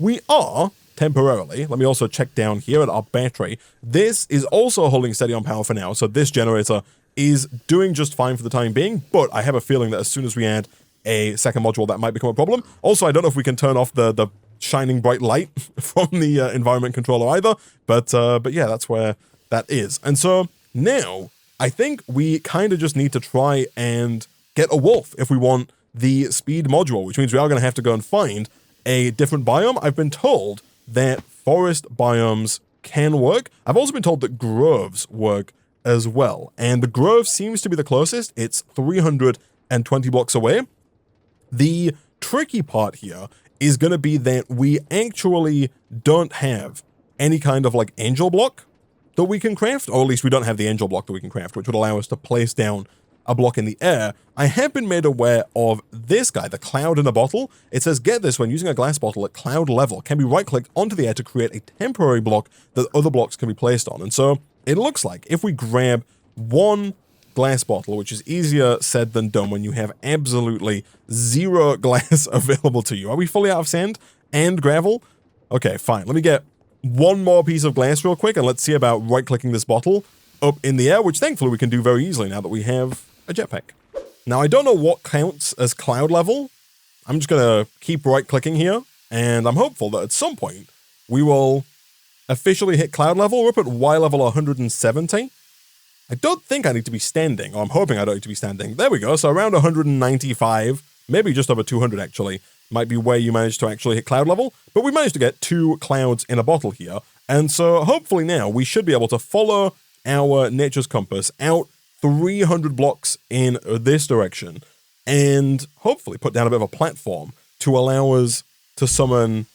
We are temporarily. Let me also check down here at our battery. This is also holding steady on power for now, so this generator is doing just fine for the time being, but I have a feeling that as soon as we add a second module, that might become a problem. Also, I don't know if we can turn off the shining bright light from the environment controller either, but yeah, that's where that is. And so now I think we kind of just need to try and get a wolf if we want the speed module, which means we are going to have to go and find a different biome. I've been told that forest biomes can work. I've also been told that groves work as well, and the grove seems to be the closest. It's 320 blocks away. The tricky part here is going to be that we actually don't have any kind of like angel block that we can craft, or at least we don't have the angel block that we can craft, which would allow us to place down a block in the air. I have been made aware of this guy, the cloud in a bottle. It says, get this, when using a glass bottle at cloud level, can be right-clicked onto the air to create a temporary block that other blocks can be placed on. And so it looks like if we grab one glass bottle, which is easier said than done when you have absolutely zero glass available to you. Are we fully out of sand and gravel? Okay, fine. Let me get one more piece of glass real quick, and let's see about right-clicking this bottle up in the air, which thankfully we can do very easily now that we have a jetpack. Now, I don't know what counts as cloud level. I'm just going to keep right-clicking here, and I'm hopeful that at some point we will officially hit cloud level. We're up at Y level 170. I don't think I need to be standing, or I'm hoping I don't need to be standing. There we go, so around 195, maybe just over 200 actually, might be where you managed to actually hit cloud level, but we managed to get 2 clouds in a bottle here, and so hopefully now we should be able to follow our nature's compass out 300 blocks in this direction, and hopefully put down a bit of a platform to allow us to summon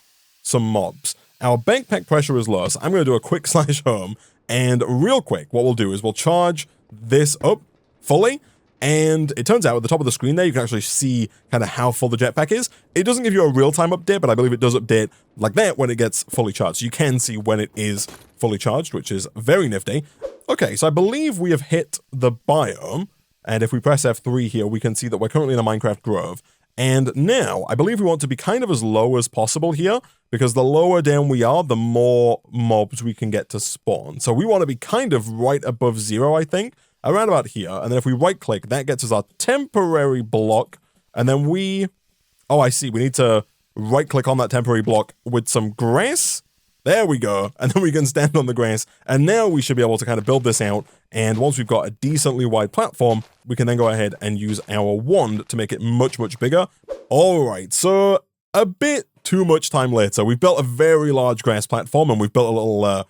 some mobs. Our backpack pressure is low, so I'm going to do a quick slash home, and real quick, what we'll do is we'll charge this up fully, and it turns out at the top of the screen there, you can actually see kind of how full the jetpack is. It doesn't give you a real-time update, but I believe it does update like that when it gets fully charged. So you can see when it is fully charged, which is very nifty. Okay, so I believe we have hit the biome, and if we press F3 here, we can see that we're currently in a Minecraft grove. And now, I believe we want to be kind of as low as possible here, because the lower down we are, the more mobs we can get to spawn. So we want to be kind of right above 0, I think, around about here. And then if we right-click, that gets us our temporary block. And then oh, I see, we need to right-click on that temporary block with some grass. There we go. And then we can stand on the grass. And now we should be able to kind of build this out. And once we've got a decently wide platform, we can then go ahead and use our wand to make it much, much bigger. All right, so a bit too much time later, we've built a very large grass platform, and we've built a little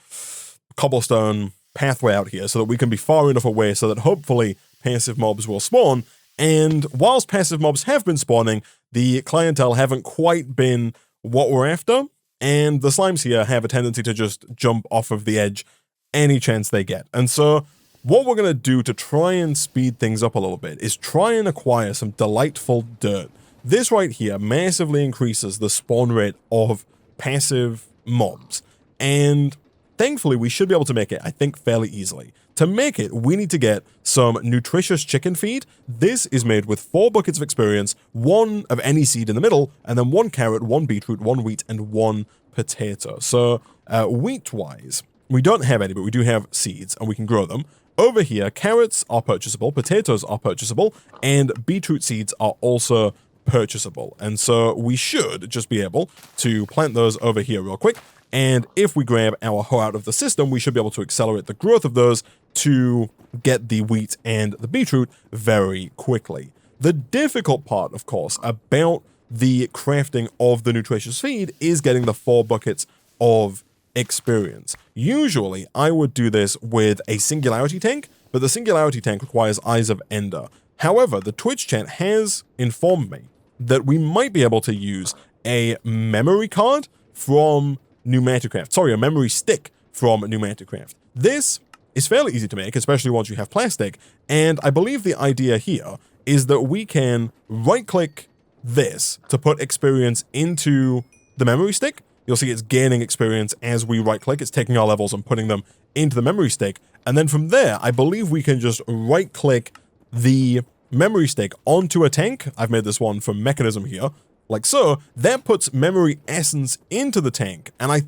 cobblestone pathway out here so that we can be far enough away so that hopefully passive mobs will spawn. And whilst passive mobs have been spawning, the clientele haven't quite been what we're after. And the slimes here have a tendency to just jump off of the edge any chance they get. And so what we're going to do to try and speed things up a little bit is try and acquire some delightful dirt. This right here massively increases the spawn rate of passive mobs. And thankfully, we should be able to make it, I think, fairly easily. To make it, we need to get some nutritious chicken feed. This is made with 4 buckets of experience, 1 of any seed in the middle, and then 1 carrot, 1 beetroot, 1 wheat, and 1 potato. So, wheat-wise, we don't have any, but we do have seeds, and we can grow them. Over here, carrots are purchasable, potatoes are purchasable, and beetroot seeds are also purchasable. And so we should just be able to plant those over here real quick. And if we grab our hoe out of the system, we should be able to accelerate the growth of those to get the wheat and the beetroot very quickly. The difficult part, of course, about the crafting of the nutritious feed is getting the 4 buckets of experience. Usually, I would do this with a singularity tank, but the singularity tank requires Eyes of Ender. However, the Twitch chat has informed me that we might be able to use a memory card from Pneumaticraft. Sorry, a memory stick from Pneumaticraft. This is fairly easy to make, especially once you have plastic, and I believe the idea here is that we can right-click this to put experience into the memory stick. You'll see it's gaining experience as we right-click. It's taking our levels and putting them into the memory stick. And then from there, I believe we can just right-click the memory stick onto a tank. I've made this one from Mechanism here, like so. That puts memory essence into the tank. And I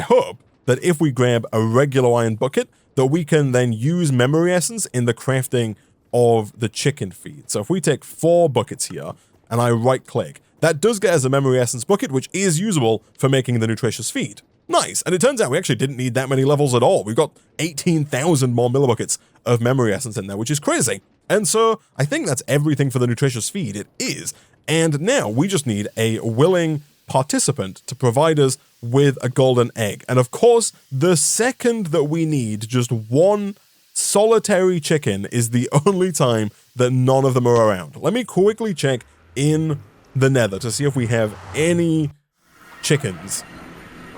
hope, that if we grab a regular iron bucket, that we can then use memory essence in the crafting of the chicken feed. So if we take 4 buckets here, and I right-click, that does get us a memory essence bucket, which is usable for making the nutritious feed. Nice, and it turns out we actually didn't need that many levels at all. We've got 18,000 more millibuckets of memory essence in there, which is crazy. And so I think that's everything for the nutritious feed. It is. And now we just need a willing participant to provide us with a golden egg. And of course, the second that we need just one solitary chicken is the only time that none of them are around. Let me quickly check in the nether to see if we have any chickens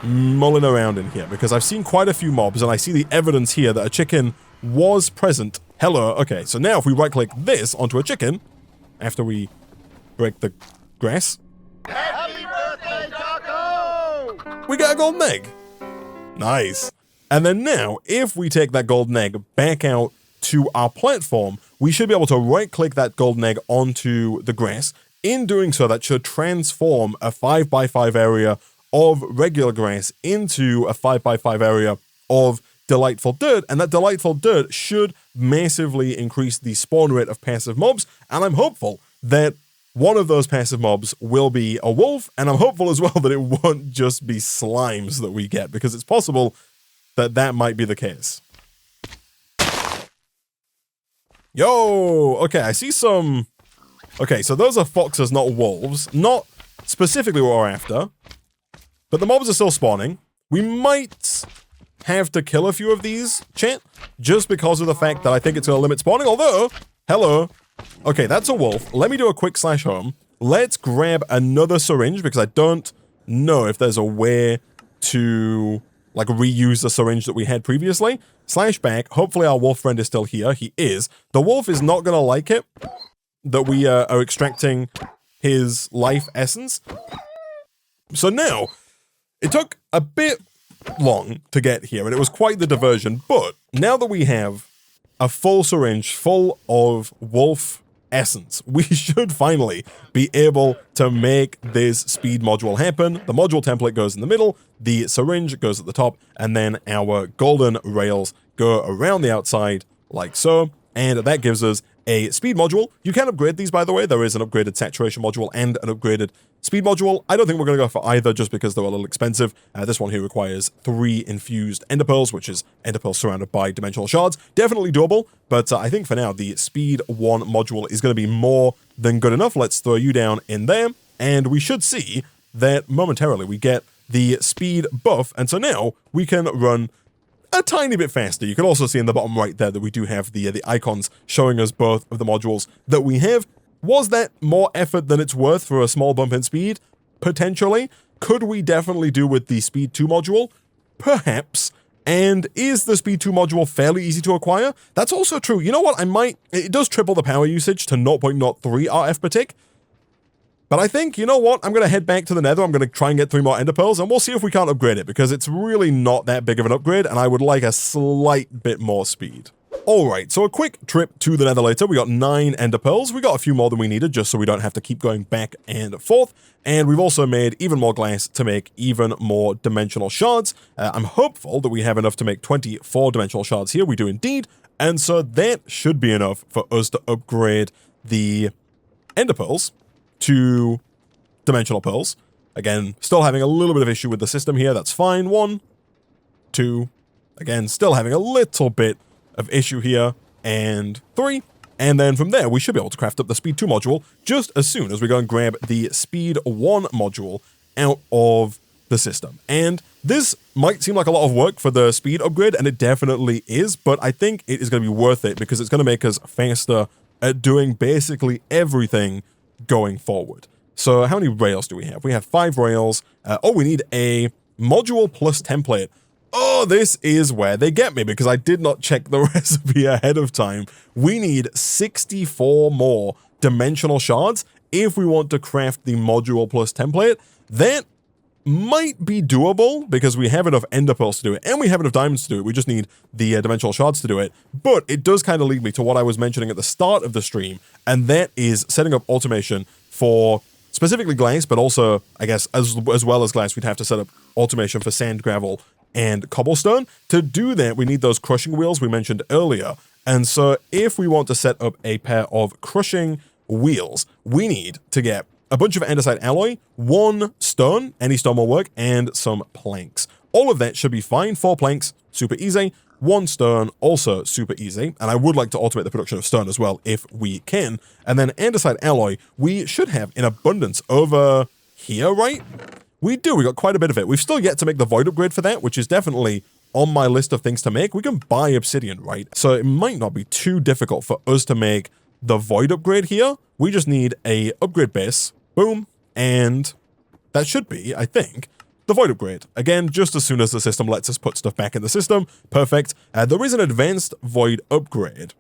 mulling around in here, because I've seen quite a few mobs and I see the evidence here that a chicken was present. Hello. Okay, so now if we right-click this onto a chicken, after we break the grass, Happy birthday, Taco! we got a golden egg. Nice. And then now, if we take that golden egg back out to our platform, we should be able to right-click that golden egg onto the grass. In doing so, that should transform a 5x5 area of regular grass into a 5x5 area of delightful dirt, and that delightful dirt should massively increase the spawn rate of passive mobs, and I'm hopeful that one of those passive mobs will be a wolf, and I'm hopeful as well that it won't just be slimes that we get, because it's possible that that might be the case. Yo! Okay, I see some... Okay, so those are foxes, not wolves. Not specifically what we're after, but the mobs are still spawning. We might have to kill a few of these, chat, just because of the fact that I think it's going to limit spawning, although... Hello. Okay, that's a wolf. Let me do a quick /home. Let's grab another syringe, because I don't know if there's a way to, like, reuse the syringe that we had previously. /back. Hopefully our wolf friend is still here. He is. The wolf is not going to like it that we are extracting his life essence. So now, it took a bit long to get here, and it was quite the diversion, but now that we have a full syringe full of wolf essence, we should finally be able to make this speed module happen. The module template goes in the middle, the syringe goes at the top, and then our golden rails go around the outside like so, and that gives us a speed module. You can upgrade these, by the way. There is an upgraded saturation module and an upgraded speed module. I don't think we're going to go for either just because they're a little expensive. This one here requires 3 infused ender pearls, which is ender pearls surrounded by dimensional shards. Definitely doable, but I think for now the speed 1 module is going to be more than good enough. Let's throw you down in there, and we should see that momentarily we get the speed buff, and so now we can run a tiny bit faster. You can also see in the bottom right there that we do have the icons showing us both of the modules that we have. Was that more effort than it's worth for a small bump in speed? Potentially. Could we definitely do with the Speed 2 module? Perhaps. And is the Speed 2 module fairly easy to acquire? That's also true. You know what? It does triple the power usage to 0.03 RF per tick. But I think, you know what? I'm going to head back to the nether. I'm going to try and get 3 more ender pearls, and we'll see if we can't upgrade it, because it's really not that big of an upgrade, and I would like a slight bit more speed. All right, so a quick trip to the nether later. We got 9 ender pearls. We got a few more than we needed just so we don't have to keep going back and forth. And we've also made even more glass to make even more dimensional shards. I'm hopeful that we have enough to make 24 dimensional shards here. We do indeed. And so that should be enough for us to upgrade the ender pearls to dimensional pearls. Again, still having a little bit of issue with the system here. That's fine. 1, 2. Again, still having a little bit of issue here, and 3. And then from there, we should be able to craft up the Speed 2 module just as soon as we go and grab the Speed 1 module out of the system. And this might seem like a lot of work for the speed upgrade, and it definitely is, but I think it is going to be worth it because it's going to make us faster at doing basically everything going forward. So how many rails do we have? We have 5 rails. We need a module plus template. Oh, this is where they get me because I did not check the recipe ahead of time. We need 64 more dimensional shards if we want to craft the module plus template. That might be doable because we have enough ender pearls to do it and we have enough diamonds to do it. We just need the dimensional shards to do it. But it does kind of lead me to what I was mentioning at the start of the stream, and that is setting up automation for specifically glass, but also, I guess, as well as glass, we'd have to set up automation for sand, gravel, and cobblestone. To do that, we need those crushing wheels we mentioned earlier. And so if we want to set up a pair of crushing wheels, we need to get a bunch of andesite alloy, 1 stone, any stone will work, and some planks. All of that should be fine. 4 planks, super easy. 1 stone, also super easy. And I would like to automate the production of stone as well, if we can. And then andesite alloy, we should have in abundance over here, right? We do. We got quite a bit of it. We've still yet to make the void upgrade for that, which is definitely on my list of things to make. We can buy obsidian, right? So it might not be too difficult for us to make the void upgrade here. We just need a upgrade base. Boom. And that should be, I think, the void upgrade. Again, just as soon as the system lets us put stuff back in the system. Perfect. There is an advanced void upgrade,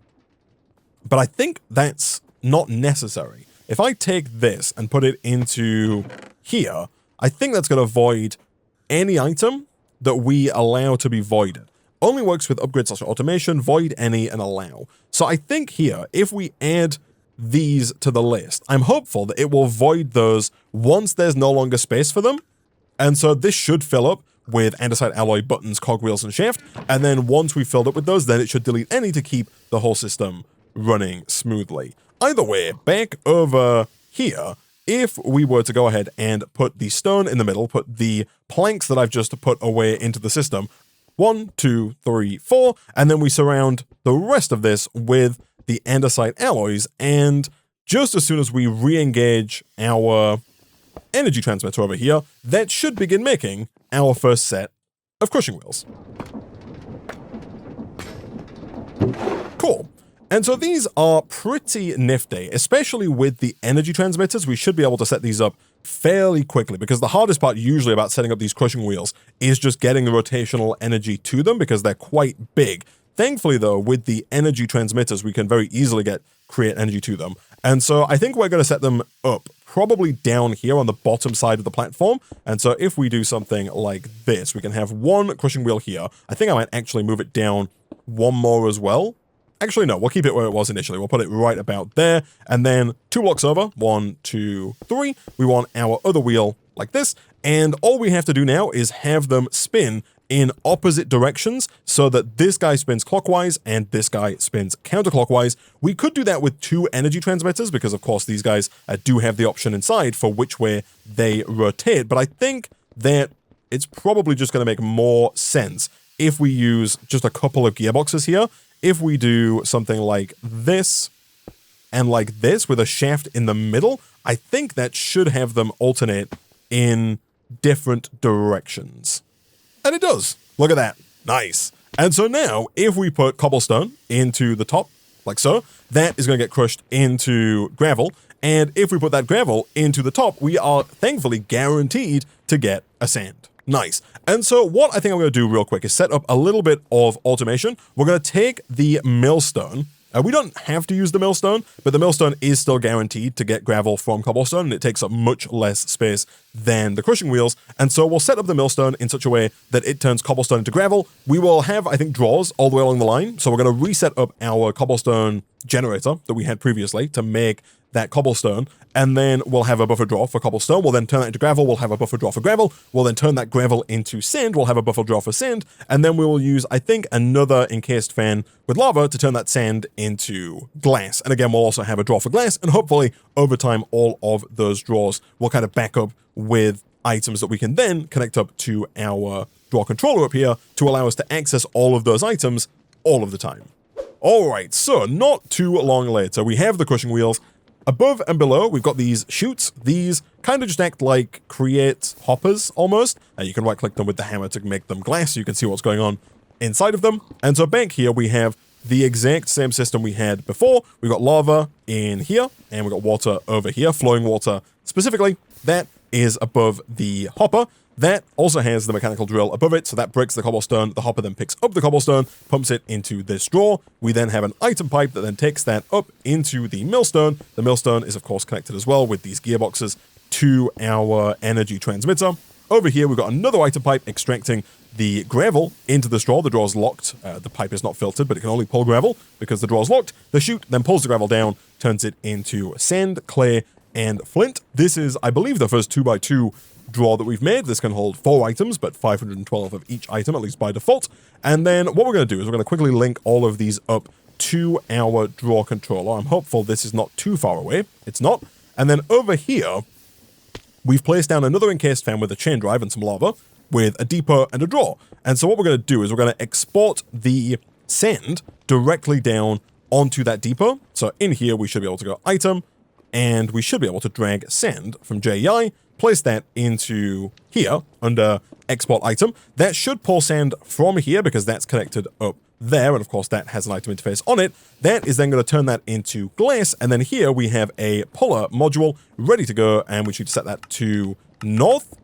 but I think that's not necessary. If I take this and put it into here, I think that's going to void any item that we allow to be voided. Only works with upgrades / automation, void any, and allow. So I think here, if we add these to the list, I'm hopeful that it will void those once there's no longer space for them. And so this should fill up with andesite alloy, buttons, cogwheels, and shaft. And then once we've filled up with those, then it should delete any to keep the whole system running smoothly. Either way, back over here, if we were to go ahead and put the stone in the middle, put the planks that I've just put away into the system, 1, 2, 3, 4, and then we surround the rest of this with the andesite alloys, and just as soon as we re-engage our energy transmitter over here, that should begin making our first set of crushing wheels. Cool. And so these are pretty nifty, especially with the energy transmitters. We should be able to set these up fairly quickly because the hardest part usually about setting up these crushing wheels is just getting the rotational energy to them because they're quite big. Thankfully, though, with the energy transmitters, we can very easily create energy to them. And so I think we're going to set them up probably down here on the bottom side of the platform. And so if we do something like this, we can have 1 crushing wheel here. I think I might actually move it down 1 more as well. Actually, no, we'll keep it where it was initially. We'll put it right about there. And then 2 blocks over, 1, 2, 3. We want our other wheel like this. And all we have to do now is have them spin in opposite directions so that this guy spins clockwise and this guy spins counterclockwise. We could do that with 2 energy transmitters because, of course, these guys do have the option inside for which way they rotate. But I think that it's probably just going to make more sense if we use just a couple of gearboxes here. If we do something like this and like this with a shaft in the middle, I think that should have them alternate in different directions. And it does. Look at that. Nice. And so now, if we put cobblestone into the top, like so, that is going to get crushed into gravel. And if we put that gravel into the top, we are thankfully guaranteed to get a sand. Nice. And so what I think I'm going to do real quick is set up a little bit of automation. We're going to take the millstone, We don't have to use the millstone, but the millstone is still guaranteed to get gravel from cobblestone, and it takes up much less space than the crushing wheels. And so we'll set up the millstone in such a way that it turns cobblestone into gravel. We will have, I think, drawers all the way along the line. So we're going to reset up our cobblestone generator that we had previously to make that cobblestone, and then we'll have a buffer draw for cobblestone. We'll then turn that into gravel. We'll have a buffer draw for gravel. We'll then turn that gravel into sand. We'll have a buffer draw for sand, and then we will use, I think, another encased fan with lava to turn that sand into glass. And again, we'll also have a draw for glass, and hopefully over time, all of those draws will kind of back up with items that we can then connect up to our draw controller up here to allow us to access all of those items all of the time. All right, so not too long later, we have the crushing wheels. Above and below, we've got these chutes. These kind of just act like create hoppers, almost. You can right-click them with the hammer to make them glass so you can see what's going on inside of them. And so back here, we have the exact same system we had before. We've got lava in here, and we've got water over here, flowing water specifically. That is above the hopper. That also has the mechanical drill above it, so that breaks the cobblestone. The hopper then picks up the cobblestone, pumps it into this drawer. We then have an item pipe that then takes that up into the millstone. The millstone is, of course, connected as well with these gearboxes to our energy transmitter. Over here, we've got another item pipe extracting the gravel into the drawer. The drawer's locked. The pipe is not filtered, but it can only pull gravel because the drawer's locked. The chute then pulls the gravel down, turns it into sand, clay, and flint. This is, I believe, the first 2x2 drawer that we've made. This can hold 4 items, but 512 of each item, at least by default. And then what we're going to do is we're going to quickly link all of these up to our draw controller. I'm hopeful this is not too far away. It's not. And then over here, we've placed down another encased fan with a chain drive and some lava with a depot and a drawer. And so what we're going to do is we're going to export the sand directly down onto that depot. So in here, we should be able to go item, and we should be able to drag sand from JEI, place that into here under export item. That should pull sand from here because that's connected up there. And of course that has an item interface on it. That is then going to turn that into glass. And then here we have a puller module ready to go. And we should set that to north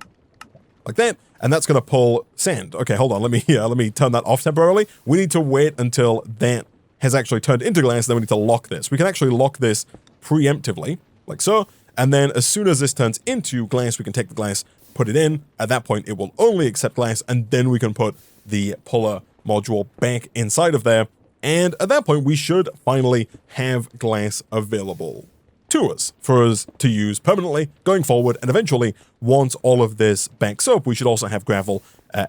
like that. And that's going to pull sand. Okay, hold on. Let me turn that off temporarily. We need to wait until that has actually turned into glass. Then we need to lock this. We can actually lock this preemptively like so. And then as soon as this turns into glass, we can take the glass, put it in. At that point, it will only accept glass, and then we can put the puller module back inside of there. And at that point, we should finally have glass available to us for us to use permanently going forward. And eventually, once all of this backs up, we should also have gravel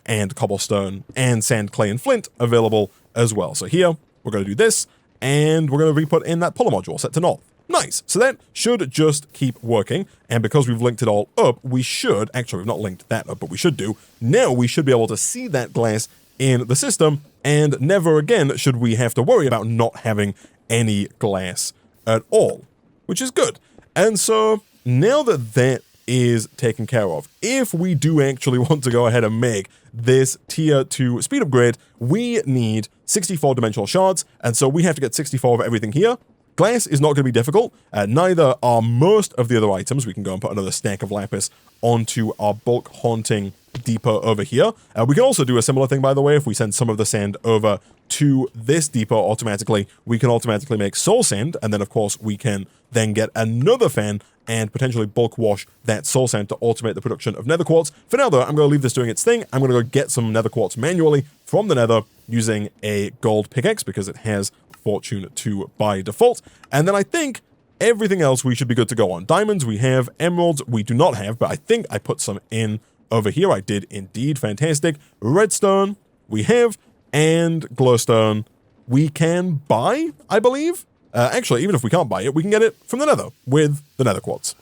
and cobblestone and sand, clay, and flint available as well. So here, we're going to do this, and we're going to re-put in that puller module set to north. Nice. So that should just keep working. And because we've linked it all up, we should, actually, we've not linked that up, but we should do. Now we should be able to see that glass in the system, and never again should we have to worry about not having any glass at all, which is good. And so now that that is taken care of, if we do actually want to go ahead and make this tier 2 speed upgrade, we need 64 dimensional shards. And so we have to get 64 of everything here. Glass is not going to be difficult. Neither are most of the other items. We can go and put another stack of lapis onto our bulk haunting depot over here. We can also do a similar thing, by the way. If we send some of the sand over to this depot automatically, we can automatically make soul sand. And then, of course, we can then get another fan and potentially bulk wash that soul sand to automate the production of nether quartz. For now, though, I'm going to leave this doing its thing. I'm going to go get some nether quartz manually from the nether using a gold pickaxe because it has fortune 2 by default. And then I think everything else we should be good to go on. Diamonds we have, emeralds we do not have, but I think I put some in over here. I did indeed. Fantastic. Redstone we have, and glowstone we can buy, I believe. Actually, even if we can't buy it, we can get it from the nether with the nether quartz.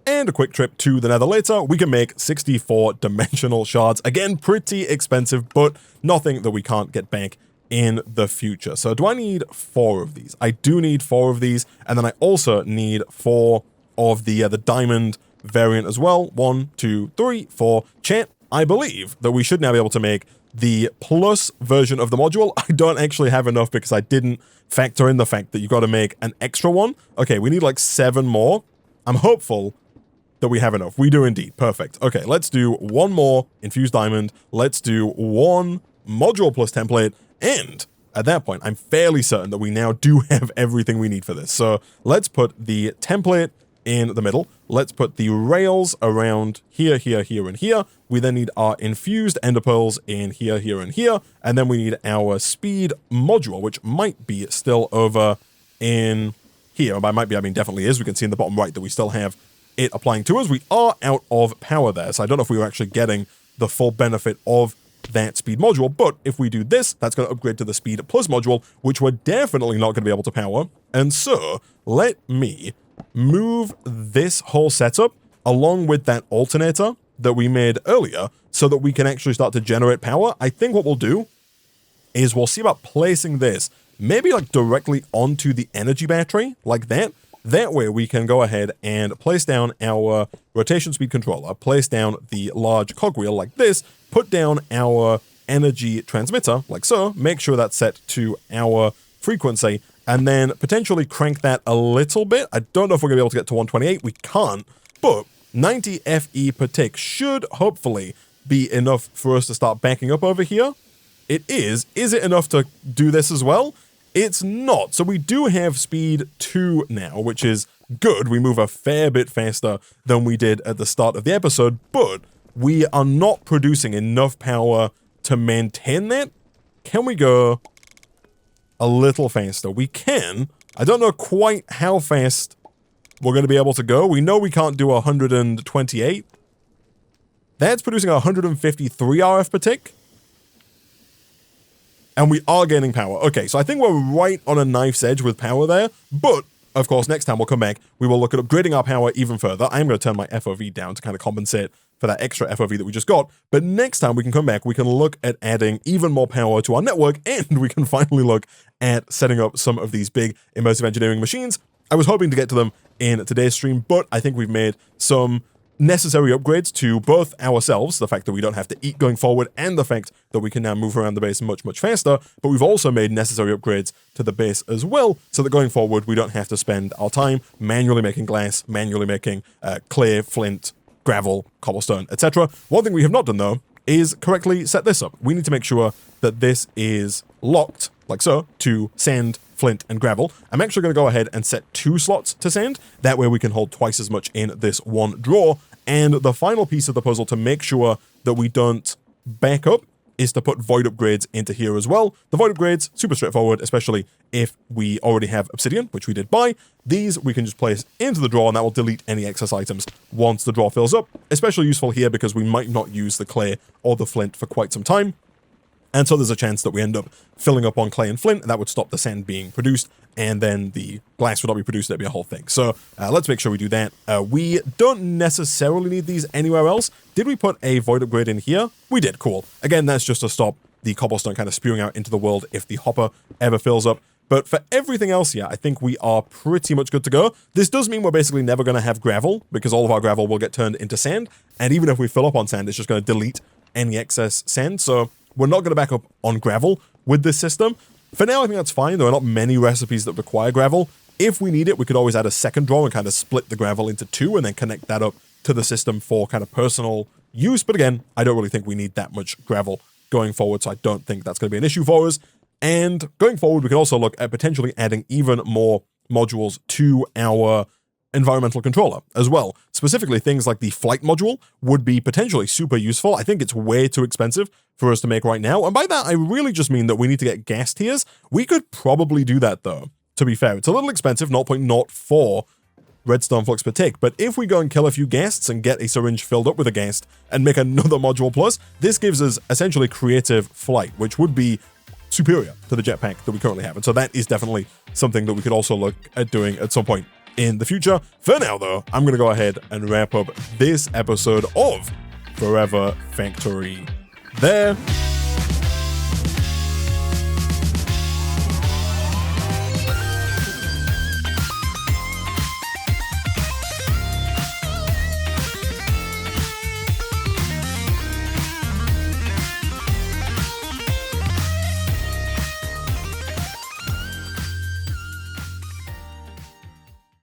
And a quick trip to the nether later, we can make 64 dimensional shards. Again, pretty expensive, but nothing that we can't get back in the future. So do I need 4 of these? I do need 4 of these, and then I also need 4 of the diamond variant as well. 1, 2, 3, 4. Chat, I believe that we should now be able to make the plus version of the module. I don't actually have enough because I didn't factor in the fact that you got to make an extra one. Okay, we need like 7 more. I'm hopeful that we have enough. We do indeed. Perfect. Okay, let's do 1 more infused diamond. Let's do 1 module plus template. And at that point, I'm fairly certain that we now do have everything we need for this. So let's put the template in the middle. Let's put the rails around here, here, here, and here. We then need our infused ender pearls in here, here, and here. And then we need our speed module, which might be still over in here. By might be, I mean definitely is. We can see in the bottom right that we still have it applying to us. We are out of power there, so I don't know if we were actually getting the full benefit of that speed module, but if we do this, that's going to upgrade to the speed plus module, which we're definitely not going to be able to power. And so let me move this whole setup along with that alternator that we made earlier so that we can actually start to generate power. I think what we'll do is we'll see about placing this maybe like directly onto the energy battery like that. That way we can go ahead and place down our rotation speed controller, place down the large cogwheel like this, put down our energy transmitter like so, make sure that's set to our frequency, and then potentially crank that a little bit. I don't know if we're going to be able to get to 128. We can't, but 90 FE per tick should hopefully be enough for us to start backing up over here. It is. Is it enough to do this as well? It's not. So we do have speed 2 now, which is good. We move a fair bit faster than we did at the start of the episode, but we are not producing enough power to maintain that. Can we go a little faster? We can. I don't know quite how fast we're going to be able to go. We know we can't do 128. That's producing 153 RF per tick. And we are gaining power. Okay, so I think we're right on a knife's edge with power there. But, of course, next time we'll come back, we will look at upgrading our power even further. I'm going to turn my FOV down to kind of compensate for that extra FOV that we just got. But next time we can come back, we can look at adding even more power to our network, and we can finally look at setting up some of these big immersive engineering machines. I was hoping to get to them in today's stream, but I think we've made some necessary upgrades to both ourselves, the fact that we don't have to eat going forward, and the fact that we can now move around the base much, much faster, but we've also made necessary upgrades to the base as well, so that going forward, we don't have to spend our time manually making glass, manually making clay, flint, gravel, cobblestone, etc. One thing we have not done, though, is correctly set this up. We need to make sure that this is locked, like so, to sand, flint, and gravel. I'm actually going to go ahead and set 2 slots to sand. That way we can hold twice as much in this one drawer. And the final piece of the puzzle to make sure that we don't back up is to put void upgrades into here as well. The void upgrades, super straightforward, especially if we already have obsidian, which we did buy. These we can just place into the drawer, and that will delete any excess items once the drawer fills up. Especially useful here because we might not use the clay or the flint for quite some time. And so there's a chance that we end up filling up on clay and flint, and that would stop the sand being produced, and then the glass would not be produced. That'd be a whole thing. So let's make sure we do that. We don't necessarily need these anywhere else. Did we put a void upgrade in here? We did. Cool. Again, that's just to stop the cobblestone kind of spewing out into the world if the hopper ever fills up. But for everything else, yeah, I think we are pretty much good to go. This does mean we're basically never going to have gravel, because all of our gravel will get turned into sand. And even if we fill up on sand, it's just going to delete any excess sand. So we're not going to back up on gravel with this system. For now, I think that's fine. There are not many recipes that require gravel. If we need it, we could always add a second drawer and kind of split the gravel into 2 and then connect that up to the system for kind of personal use. But again, I don't really think we need that much gravel going forward, so I don't think that's going to be an issue for us. And going forward, we can also look at potentially adding even more modules to our environmental controller as well. Specifically, things like the flight module would be potentially super useful. I think it's way too expensive for us to make right now. And by that, I really just mean that we need to get gas tiers. We could probably do that, though, to be fair. It's a little expensive, 0.04 redstone flux per tick. But if we go and kill a few ghasts and get a syringe filled up with a ghast and make another module plus, this gives us essentially creative flight, which would be superior to the jetpack that we currently have. And so that is definitely something that we could also look at doing at some point in the future. For now, though, I'm going to go ahead and wrap up this episode of Forever Factory there.